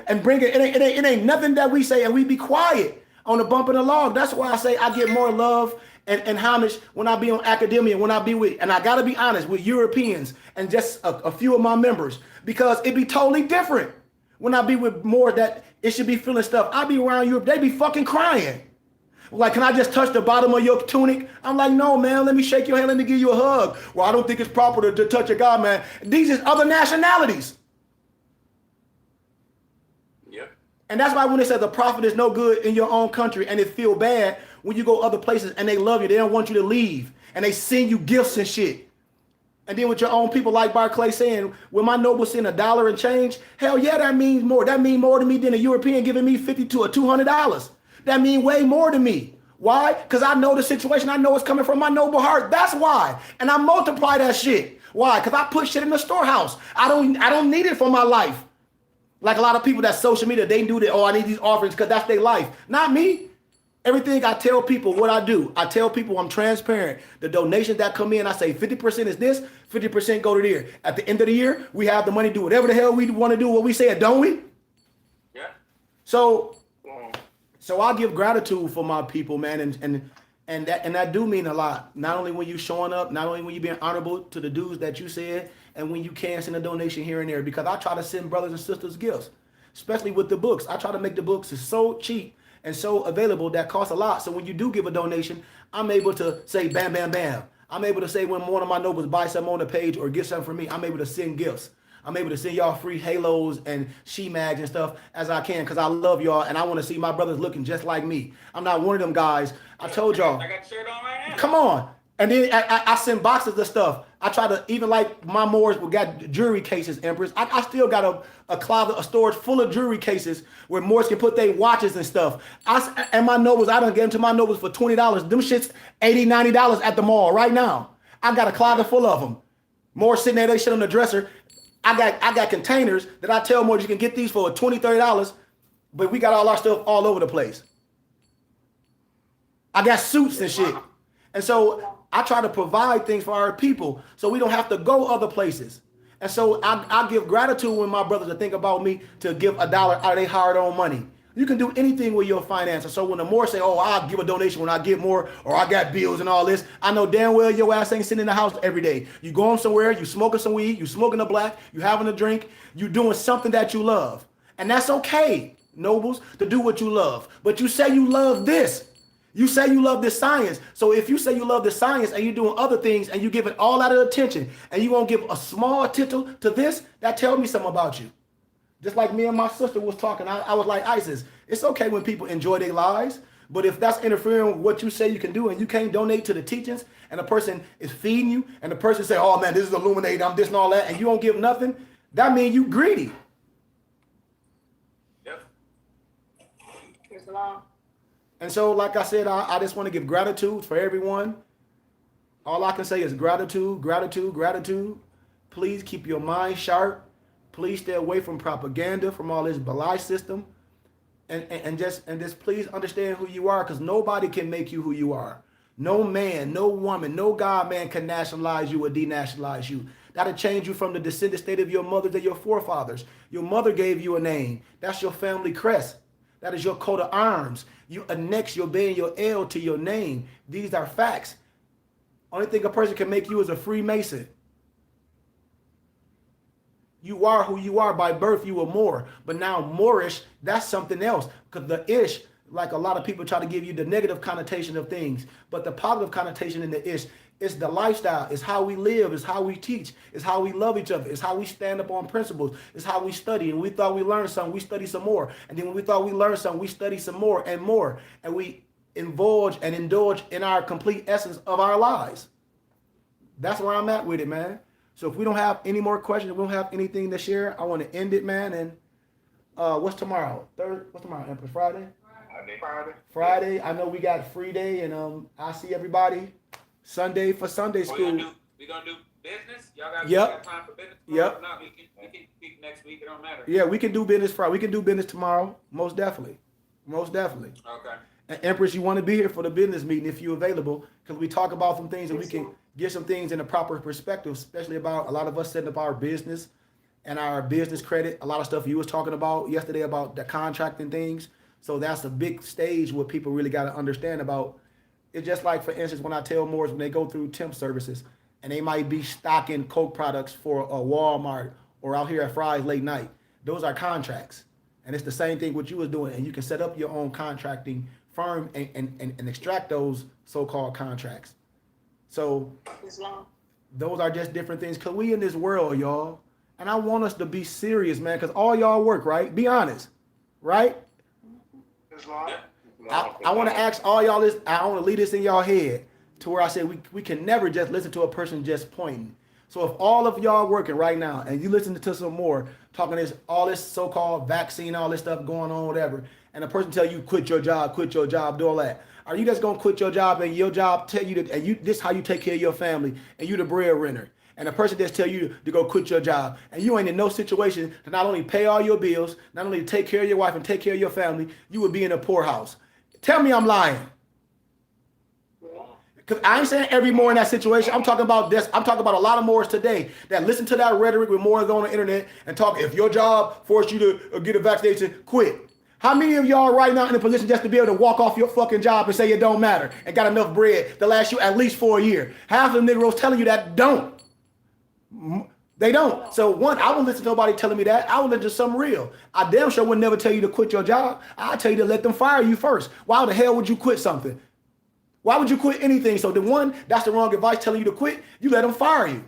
and bring it? It ain't nothing that we say and we be quiet on the bump in the log. That's why I say I get more love and homage when I be on academia, when I be with, and I gotta be honest, with Europeans and just a few of my members, because it be totally different when I be with more that it should be feeling stuff. I be around Europe, they be fucking crying. Like, can I just touch the bottom of your tunic? I'm like, no, man, let me shake your hand, let me give you a hug. Well, I don't think it's proper to touch a guy, man. These is other nationalities. Yep. And that's why when they say the prophet is no good in your own country, and it feel bad when you go other places and they love you, they don't want you to leave, and they send you gifts and shit. And then with your own people, like Barclay saying, when my noble send $1 and change, hell yeah, that means more. That means more to me than a European giving me $50 to $200. That means way more to me. Why? Because I know the situation. I know it's coming from my noble heart. That's why. And I multiply that shit. Why? Because I put shit in the storehouse. I don't need it for my life. Like a lot of people that social media, they do that. Oh, I need these offerings because that's their life. Not me. Everything I tell people what I do. I tell people I'm transparent. The donations that come in, I say 50% is this, 50% go to there. At the end of the year, we have the money to do whatever the hell we want to do, what we said, don't we? Yeah. So I give gratitude for my people, man, and that do mean a lot. Not only when you showing up, not only when you being honorable to the dudes that you said, and when you can send a donation here and there, because I try to send brothers and sisters gifts, especially with the books. I try to make the books so cheap and so available that costs a lot. So when you do give a donation, I'm able to say bam, bam, bam. I'm able to say when one of my nobles buy something on the page or get something from me, I'm able to send gifts. I'm able to send y'all free halos and she-mags and stuff as I can, because I love y'all and I want to see my brothers looking just like me. I'm not one of them guys. I told y'all. I got shirt on right now. Come on. And then I send boxes of stuff. I try to, even like my Moors, we got jewelry cases, Empress. I still got a closet, a storage full of jewelry cases where Moors can put their watches and stuff. And my nobles, I done get them to my nobles for $20. Them shit's $80, $90 at the mall right now. I got a closet full of them. Moors sitting there, they shit on the dresser. I got containers that I tell Moors you can get these for $20, $30, but we got all our stuff all over the place. I got suits and shit. And so I try to provide things for our people so we don't have to go other places. And so I give gratitude when my brothers think about me to give $1 out of their hard-earned money. You can do anything with your finances. So when the Moors say, oh, I'll give a donation when I get more, or I got bills and all this, I know damn well your ass ain't sitting in the house every day. You going somewhere, you smoking some weed, you smoking a black, you having a drink, you doing something that you love. And that's okay, nobles, to do what you love. But you say you love this. You say you love this science. So if you say you love the science and you're doing other things and you give it all out of attention and you won't give a small tittle to this, that tells me something about you. Just like me and my sister was talking, I was like, Isis, it's okay when people enjoy their lives, but if that's interfering with what you say you can do and you can't donate to the teachings and the person is feeding you and the person say, oh man, this is illuminated, I'm this and all that, and you don't give nothing, that means you greedy. Yep. Islam. And so, like I said, I just want to give gratitude for everyone. All I can say is gratitude, gratitude, gratitude. Please keep your mind sharp. Please stay away from propaganda, from all this Balai system. And just please understand who you are, because nobody can make you who you are. No man, no woman, no God man can nationalize you or denationalize you. That'll change you from the descendant state of your mother to your forefathers. Your mother gave you a name. That's your family crest. That is your coat of arms. You annex your B and your L to your name. These are facts. Only thing a person can make you is a Freemason. You are who you are by birth. You were Moor. But now Moorish, that's something else. Because the Ish, like a lot of people try to give you the negative connotation of things. But the positive connotation in the Ish is the lifestyle. It's how we live. It's how we teach. It's how we love each other. It's how we stand up on principles. It's how we study. And we thought we learned something, we study some more. And then when we thought we learned something, we study some more and more. And we indulge in our complete essence of our lives. That's where I'm at with it, man. So if we don't have any more questions, we don't have anything to share, I want to end it, man. And what's tomorrow? What's tomorrow? Empress Friday? Friday. I know we got free day, and I'll see everybody Sunday for Sunday school. We gonna do business? Y'all got time for business? Yep. No, we can speak next week. It don't matter. Yeah, we can do business Friday. We can do business tomorrow. Most definitely. Okay. And Empress, you want to be here for the business meeting if you're available, because we talk about some things and we can get some things in a proper perspective, especially about a lot of us setting up our business and our business credit. A lot of stuff you was talking about yesterday about the contracting things. So that's a big stage where people really got to understand about. It's just like, for instance, when I tell Moors when they go through temp services and they might be stocking Coke products for a Walmart or out here at Fry's late night. Those are contracts. And it's the same thing what you was doing. And you can set up your own contracting firm and extract those so-called contracts. So Islam. those are just different things. Because we in this world, y'all. And I want us to be serious, man. Because all y'all work, right? Be honest. Right? Islam. I want to ask all y'all this. I want to leave this in y'all head to where I say we can never just listen to a person just pointing. So if all of y'all working right now and you listen to some more talking all this so-called vaccine, all this stuff going on, whatever, and a person tell you quit your job, do all that. Are you just gonna quit your job and your job tell you that, and this is how you take care of your family and you the breadwinner? And the person just tell you to go quit your job and you ain't in no situation to not only pay all your bills, not only to take care of your wife and take care of your family, you would be in a poorhouse. Tell me I'm lying. Because I ain't saying every Moor in that situation. I'm talking about this. I'm talking about a lot of Moors today that listen to that rhetoric with Moors on the internet and talk, if your job forced you to get a vaccination, quit. How many of y'all right now in a position just to be able to walk off your fucking job and say it don't matter and got enough bread to last you at least for a year? Half of the Negroes telling you that don't. They don't. So one, I won't listen to nobody telling me that. I will listen to something real. I damn sure would never tell you to quit your job. I'll tell you to let them fire you first. Why the hell would you quit something? Why would you quit anything? So the one, that's the wrong advice telling you to quit. You let them fire you.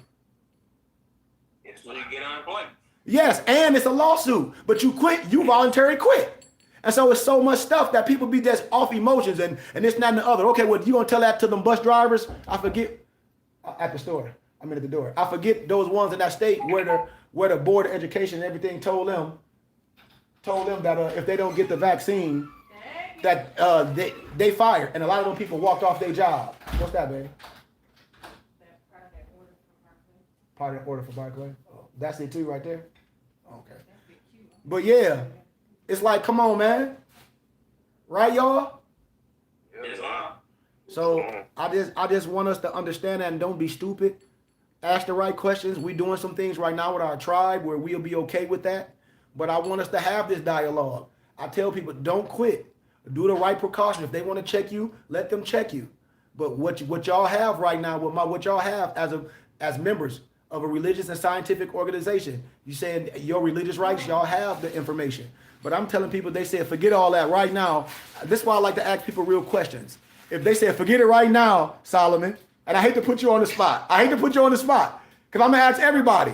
It's when you get unemployment. Yes, and it's a lawsuit. But you quit, you voluntarily quit. And so it's so much stuff that people be just off emotions and this, not and the other. Okay, well, you gonna tell that to them bus drivers? I forget at the store. I'm in at the door. I forget those ones in that state where the board of education and everything told them that if they don't get the vaccine, that they fired, and a lot of those people walked off their job. What's that, baby? Part of that order for Barclay. Oh, that's it too, right there. Okay. But yeah, it's like, come on, man. Right, y'all? So I just want us to understand that and don't be stupid. Ask the right questions. We're doing some things right now with our tribe where we'll be okay with that. But I want us to have this dialogue. I tell people, don't quit. Do the right precaution. If they want to check you, let them check you. But what y'all have right now, what y'all have as members of a religious and scientific organization, you saying your religious rights, y'all have the information. But I'm telling people, they said, forget all that right now. This is why I like to ask people real questions. If they said, forget it right now, Solomon, and I hate to put you on the spot. Because I'm going to ask everybody.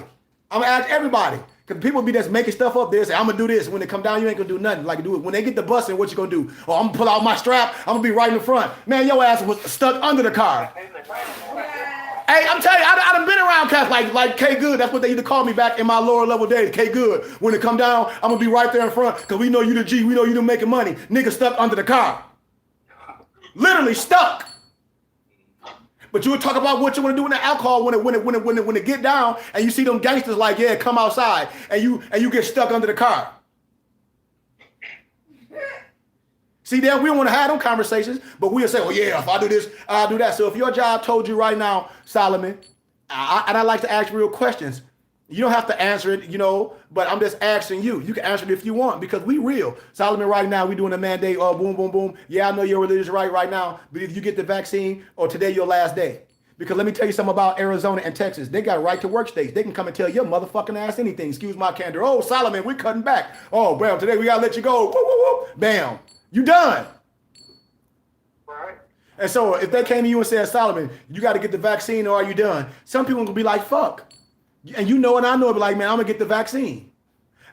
Because people be just making stuff up there, say, I'm going to do this. When they come down, you ain't going to do nothing. Like, do it. When they get the busing, what you going to do? Oh, I'm going to pull out my strap. I'm going to be right in the front. Man, your ass was stuck under the car. Hey, I'm telling you, I done been around cats like K Good. That's what they used to call me back in my lower level days. K Good. When it come down, I'm going to be right there in front because we know you the G. We know you done making money. Nigga stuck under the car. Literally stuck. But you would talk about what you want to do in the alcohol when it get down and you see them gangsters like, yeah, come outside and you get stuck under the car. See, there we don't want to have them conversations, but we'll say, well, yeah, if I do this, I'll do that. So if your job told you right now, Solomon, and I like to ask real questions, you don't have to answer it, but I'm just asking you. You can answer it if you want because we real. Solomon, right now, we doing a mandate, boom, boom, boom. Yeah, I know your religious right now, but if you get the vaccine or today your last day. Because let me tell you something about Arizona and Texas. They got right to work states. They can come and tell your motherfucking ass anything. Excuse my candor. Oh, Solomon, we're cutting back. Oh, well, today we got to let you go. Woo, woo, woo. Bam. You done. Right. And so if they came to you and said, Solomon, you got to get the vaccine or are you done? Some people will be like, fuck. And you know and I know, be like, man, I'm going to get the vaccine.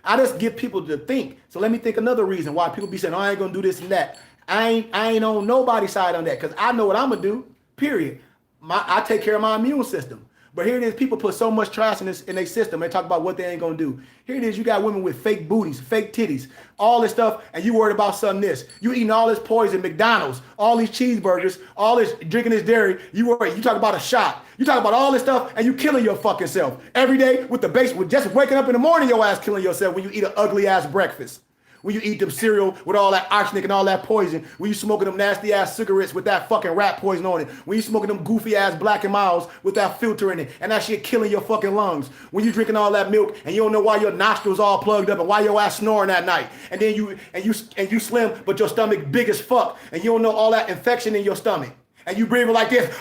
I just get people to think. So let me think another reason why people be saying, oh, I ain't going to do this and that. I ain't on nobody's side on that because I know what I'm going to do, period. I take care of my immune system. But here it is, people put so much trash in their system. They talk about what they ain't gonna do. Here it is, you got women with fake booties, fake titties, all this stuff, and you worried about something this. You eating all this poison, McDonald's, all these cheeseburgers, all this drinking this dairy. You worry. You talk about a shot. You talk about all this stuff, and you killing your fucking self every day with the base. With just waking up in the morning, your ass killing yourself when you eat an ugly ass breakfast. When you eat them cereal with all that arsenic and all that poison, when you smoking them nasty ass cigarettes with that fucking rat poison on it, when you smoking them goofy ass Black and Milds with that filter in it, and that shit killing your fucking lungs, when you drinking all that milk and you don't know why your nostrils all plugged up and why your ass snoring at night, and then you slim but your stomach big as fuck, and you don't know all that infection in your stomach, and you breathing like this,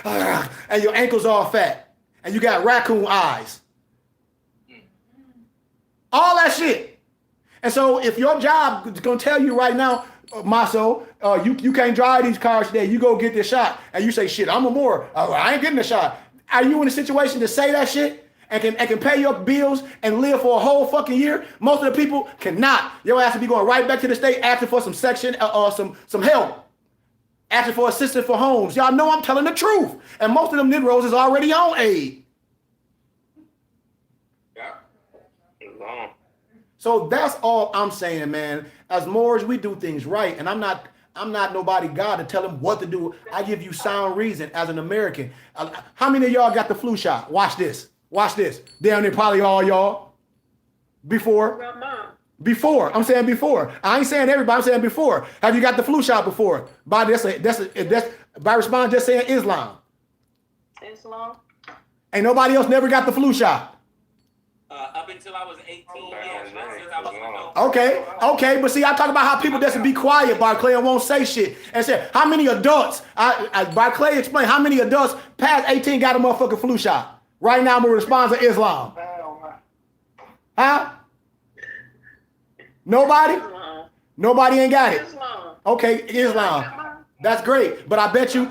and your ankles all fat, and you got raccoon eyes, all that shit. And so if your job is going to tell you right now, Maso, you can't drive these cars today, you go get this shot, and you say, shit, I'm a Moor, I ain't getting the shot. Are you in a situation to say that shit and can pay your bills and live for a whole fucking year? Most of the people cannot. Your ass will be going right back to the state asking for some section or some help, asking for assistance for homes. Y'all know I'm telling the truth. And most of them Negroes is already on aid. Yeah. Long. So that's all I'm saying, man. As Moors, we do things right, and I'm not nobody God to tell them what to do. I give you sound reason as an American. How many of y'all got the flu shot? Watch this. Damn near probably all y'all. Before. I'm saying before. I ain't saying everybody. I'm saying before. Have you got the flu shot before? By response, just saying Islam. Islam. Ain't nobody else never got the flu shot. Up until I was 18 years, since I was an adult. Okay, but see, I talk about how people just be quiet, Barclay, and won't say shit. And say, how many adults, Barclay explain, how many adults past 18 got a motherfucking flu shot? Right now, I'm going to respond to Islam. Huh? Nobody? Islam. Nobody ain't got it. Islam. Okay, Islam. That's great, but I bet you,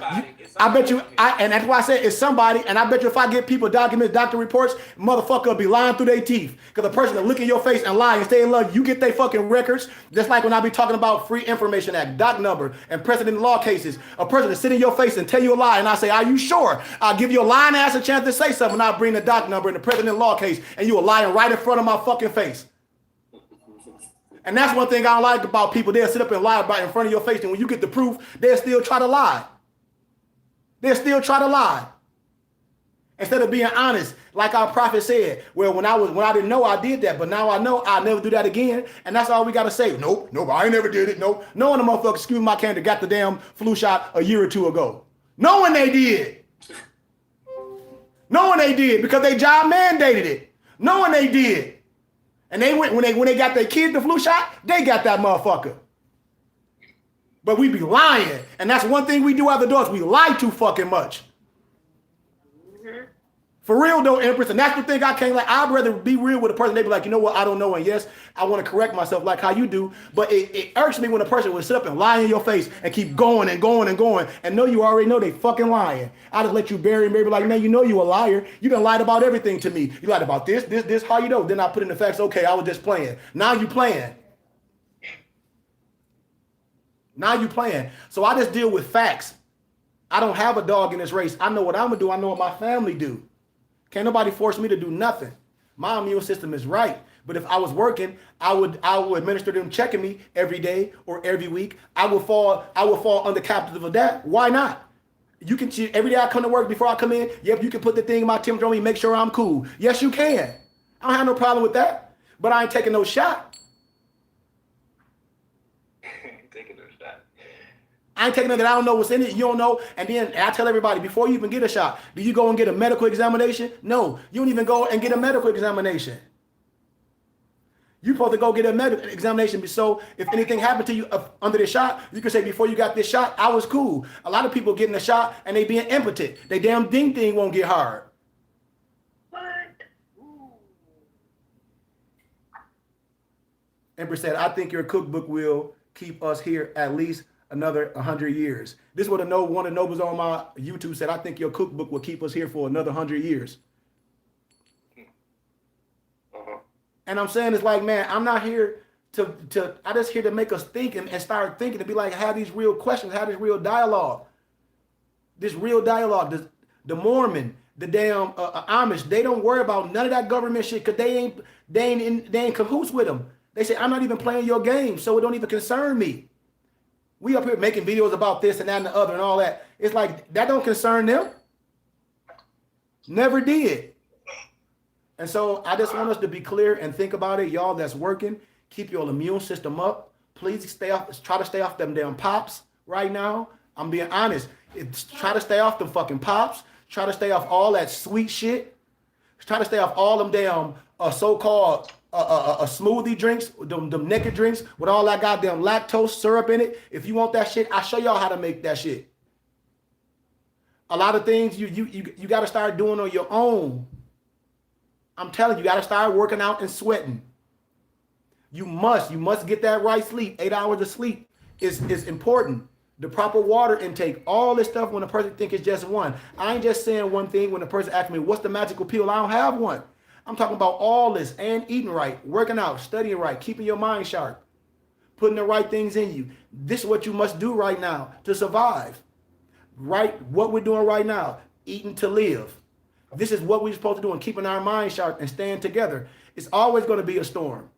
and that's why I said it's somebody, and I bet you if I get people documents, doctor reports, motherfucker will be lying through their teeth. Because the person will look in your face and lie and stay in love, you get their fucking records. Just like when I be talking about Free Information Act, doc number, and precedent law cases. A person will sit in your face and tell you a lie, and I say, are you sure? I'll give your lying ass a chance to say something, and I'll bring the doc number and the precedent law case, and you are lying right in front of my fucking face. And that's one thing I don't like about people. They'll sit up and lie about in front of your face, and when you get the proof, they'll still try to lie. Instead of being honest, like our prophet said, well, when I didn't know, I did that, but now I know I'll never do that again. And that's all we got to say. Nope, I ain't never did it. Nope. Knowing the motherfucker, excuse my candor, got the damn flu shot a year or two ago. Knowing they did. Knowing they did because they job mandated it. Knowing they did. And they went when they got their kid the flu shot, they got that motherfucker. But we be lying. And that's one thing we do as adults. We lie too fucking much. For real though, Empress, and that's the thing I can't like. I'd rather be real with a person. They be like, you know what, I don't know, and yes, I want to correct myself like how you do. But it irks me when a person would sit up and lie in your face and keep going and going and going, and know you already know they fucking lying. I just let you bury and be like, man, you know you a liar. You done lied about everything to me. You lied about this, how you know? Then I put in the facts. Okay, I was just playing. Now you playing. Now you playing. So I just deal with facts. I don't have a dog in this race. I know what I'm gonna do. I know what my family do. Can't nobody force me to do nothing. My immune system is right. But if I was working, I would administer them checking me every day or every week. I would fall under captive of that. Why not? You can every day I come to work before I come in. Yep, you can put the thing in my temperature on me, make sure I'm cool. Yes, you can. I don't have no problem with that. But I ain't taking no shot. I ain't taking nothing. I don't know what's in it. You don't know. And then I tell everybody, before you even get a shot, do you go and get a medical examination? No, you don't even go and get a medical examination. You're supposed to go get a medical examination. So if anything happened to you under the shot, you can say, before you got this shot, I was cool. A lot of people getting a shot and they being impotent. They damn ding thing won't get hard. What? Empress said, I think your cookbook will keep us here at least another 100 years. This is what one of the nobles on my YouTube said. I think your cookbook will keep us here for another 100 years. And I'm saying, it's like, man, I'm not here I just here to make us think and start thinking, to be like, have these real questions, have this real dialogue. This real dialogue. The Mormon, the damn Amish, they don't worry about none of that government shit because they ain't in cahoots with them. They say, I'm not even playing your game, so it don't even concern me. We up here making videos about this and that and the other and all that. It's like, that don't concern them. Never did. And so I just want us to be clear and think about it. Y'all that's working, keep your immune system up. Please try to stay off them damn pops right now. I'm being honest. Try to stay off them fucking pops. Try to stay off all that sweet shit. Try to stay off all them damn so-called smoothie drinks, them naked drinks with all that goddamn lactose syrup in it. If you want that shit, I'll show y'all how to make that shit. A lot of things you got to start doing on your own. I'm telling you, got to start working out and sweating. You must get that right sleep. 8 hours of sleep is important. The proper water intake, all this stuff when a person think it's just one. I ain't just saying one thing when a person asks me, what's the magical pill? I don't have one. I'm talking about all this and eating right, working out, studying right, keeping your mind sharp, putting the right things in you. This is what you must do right now to survive. Right? What we're doing right now, eating to live. This is what we're supposed to do and keeping our mind sharp and staying together. It's always going to be a storm.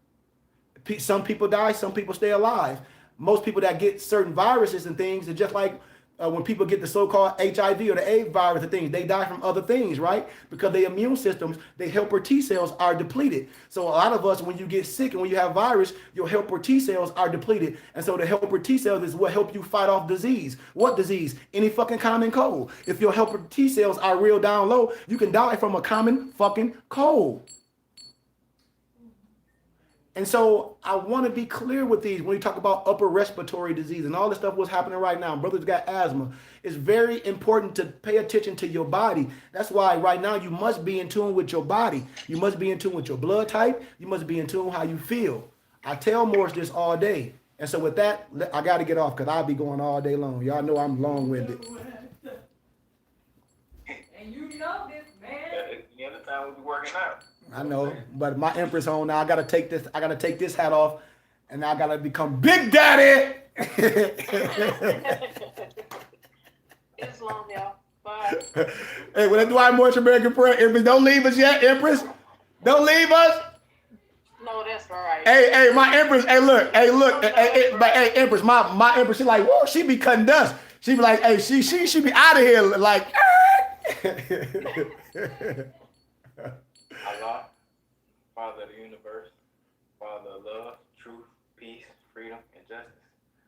Some people die, some people stay alive. Most people that get certain viruses and things are just like when people get the so-called HIV or the AIDS virus and things, they die from other things, right? Because their immune systems, their helper T cells are depleted. So a lot of us, when you get sick and when you have virus, your helper T cells are depleted. And so the helper T cells is what help you fight off disease. What disease? Any fucking common cold. If your helper T cells are real down low, you can die from a common fucking cold. And so I want to be clear with these when we talk about upper respiratory disease and all the stuff what's happening right now. Brothers got asthma. It's very important to pay attention to your body. That's why right now you must be in tune with your body. You must be in tune with your blood type. You must be in tune with how you feel. I tell Morris this all day. And so with that, I got to get off because I'll be going all day long. Y'all know I'm long-winded. And you know this, man. The other time we'll be working out. I know, but my Empress on now. I gotta take this hat off, and I gotta become Big Daddy. It's long, y'all. Bye. Hey, when I do our Morris American prayer, Empress, don't leave us yet, Empress. Don't leave us. No, that's all right. Hey, my Empress. Hey, look. Hey, Empress. My Empress. She like, whoa. She be cutting dust. She be like, hey, she be out of here. Like. Allah, Father of the universe, Father of love, truth, peace, freedom, and justice.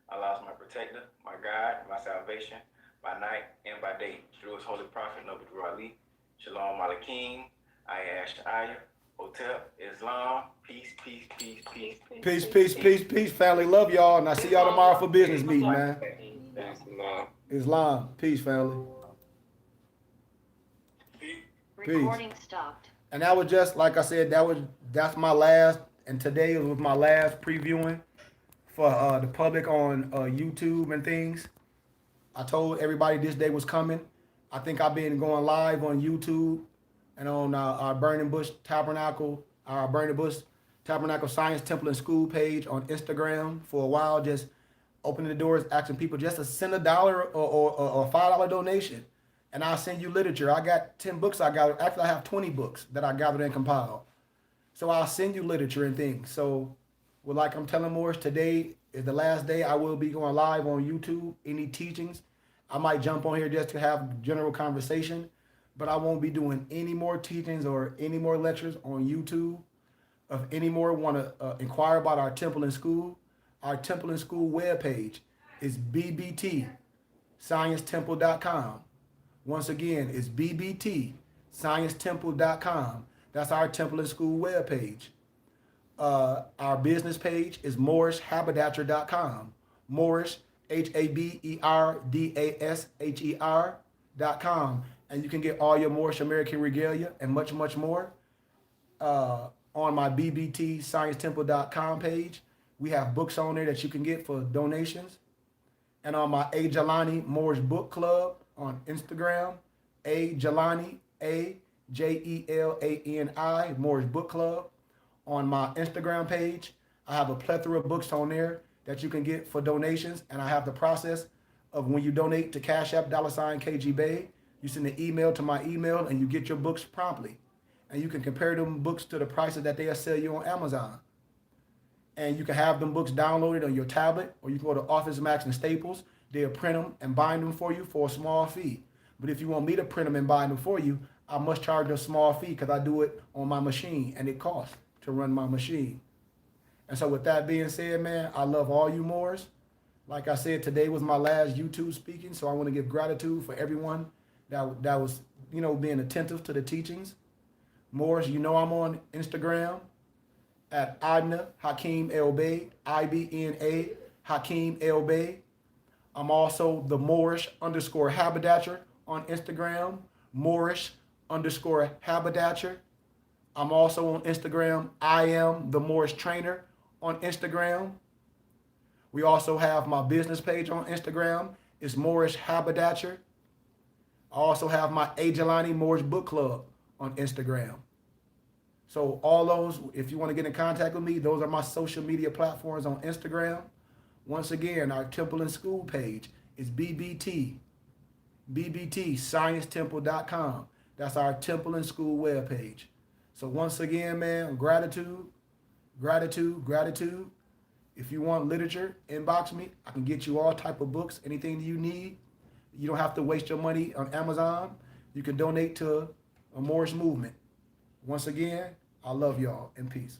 Allah is my protector, my guide, my salvation, by night and by day. Through his holy prophet, Nabi Drew Ali, Shalom Aleichem, Ayash Ayah, Hotep, Islam, Peace, peace, peace, peace. Peace, peace, peace, peace, family. Love y'all, and I see y'all tomorrow for business meeting, man. Islam. Peace, family. Recording stopped. And that was just like I said. That's my last, and today was my last previewing for the public on YouTube and things. I told everybody this day was coming. I think I've been going live on YouTube and on our Burning Bush Tabernacle Science Temple and School page on Instagram for a while, just opening the doors, asking people just to send $1 or $5 donation, and I'll send you literature. I got 10 books I gathered. Actually, I have 20 books that I gathered and compiled. So I'll send you literature and things. So, well, like I'm telling Morris, today is the last day I will be going live on YouTube. Any teachings, I might jump on here just to have general conversation, but I won't be doing any more teachings or any more lectures on YouTube. If any more want to inquire about our Temple and School, our Temple and School webpage is bbtsciencetemple.com. Once again, it's bbtsciencetemple.com. That's our Temple and School webpage. Our business page is morrishaberdasher.com. Morris, HABERDASHER.com. And you can get all your Moorish American regalia and much, much more on my bbtsciencetemple.com page. We have books on there that you can get for donations. And on my A. Jelani Moorish Book Club on Instagram, A. Jelani, AJELANI, Moorish Book Club. On my Instagram page, I have a plethora of books on there that you can get for donations. And I have the process of when you donate to Cash App, $KG Bay, you send an email to my email and you get your books promptly. And you can compare them books to the prices that they'll sell you on Amazon. And you can have them books downloaded on your tablet, or you can go to Office Max and Staples. They'll print them and bind them for you for a small fee. But if you want me to print them and bind them for you, I must charge a small fee because I do it on my machine and it costs to run my machine. And so with that being said, man, I love all you Moors. Like I said, today was my last YouTube speaking, so I want to give gratitude for everyone that was, being attentive to the teachings. Moors, I'm on Instagram at Ibna Hakeem El Bey, IBNA Hakeem El Bey. I'm also the Moorish_haberdasher on Instagram, Moorish_haberdasher. I'm also on Instagram, I am the Moorish Trainer on Instagram. We also have my business page on Instagram. It's Moorish Haberdasher. I also have my A. Jelani Moorish Book Club on Instagram. So all those, if you want to get in contact with me, those are my social media platforms on Instagram. Once again, our Temple and School page is bbtsciencetemple.com. That's our Temple and School webpage. So once again, man, gratitude. If you want literature, inbox me. I can get you all type of books, anything you need. You don't have to waste your money on Amazon. You can donate to a Moorish movement. Once again, I love y'all and peace.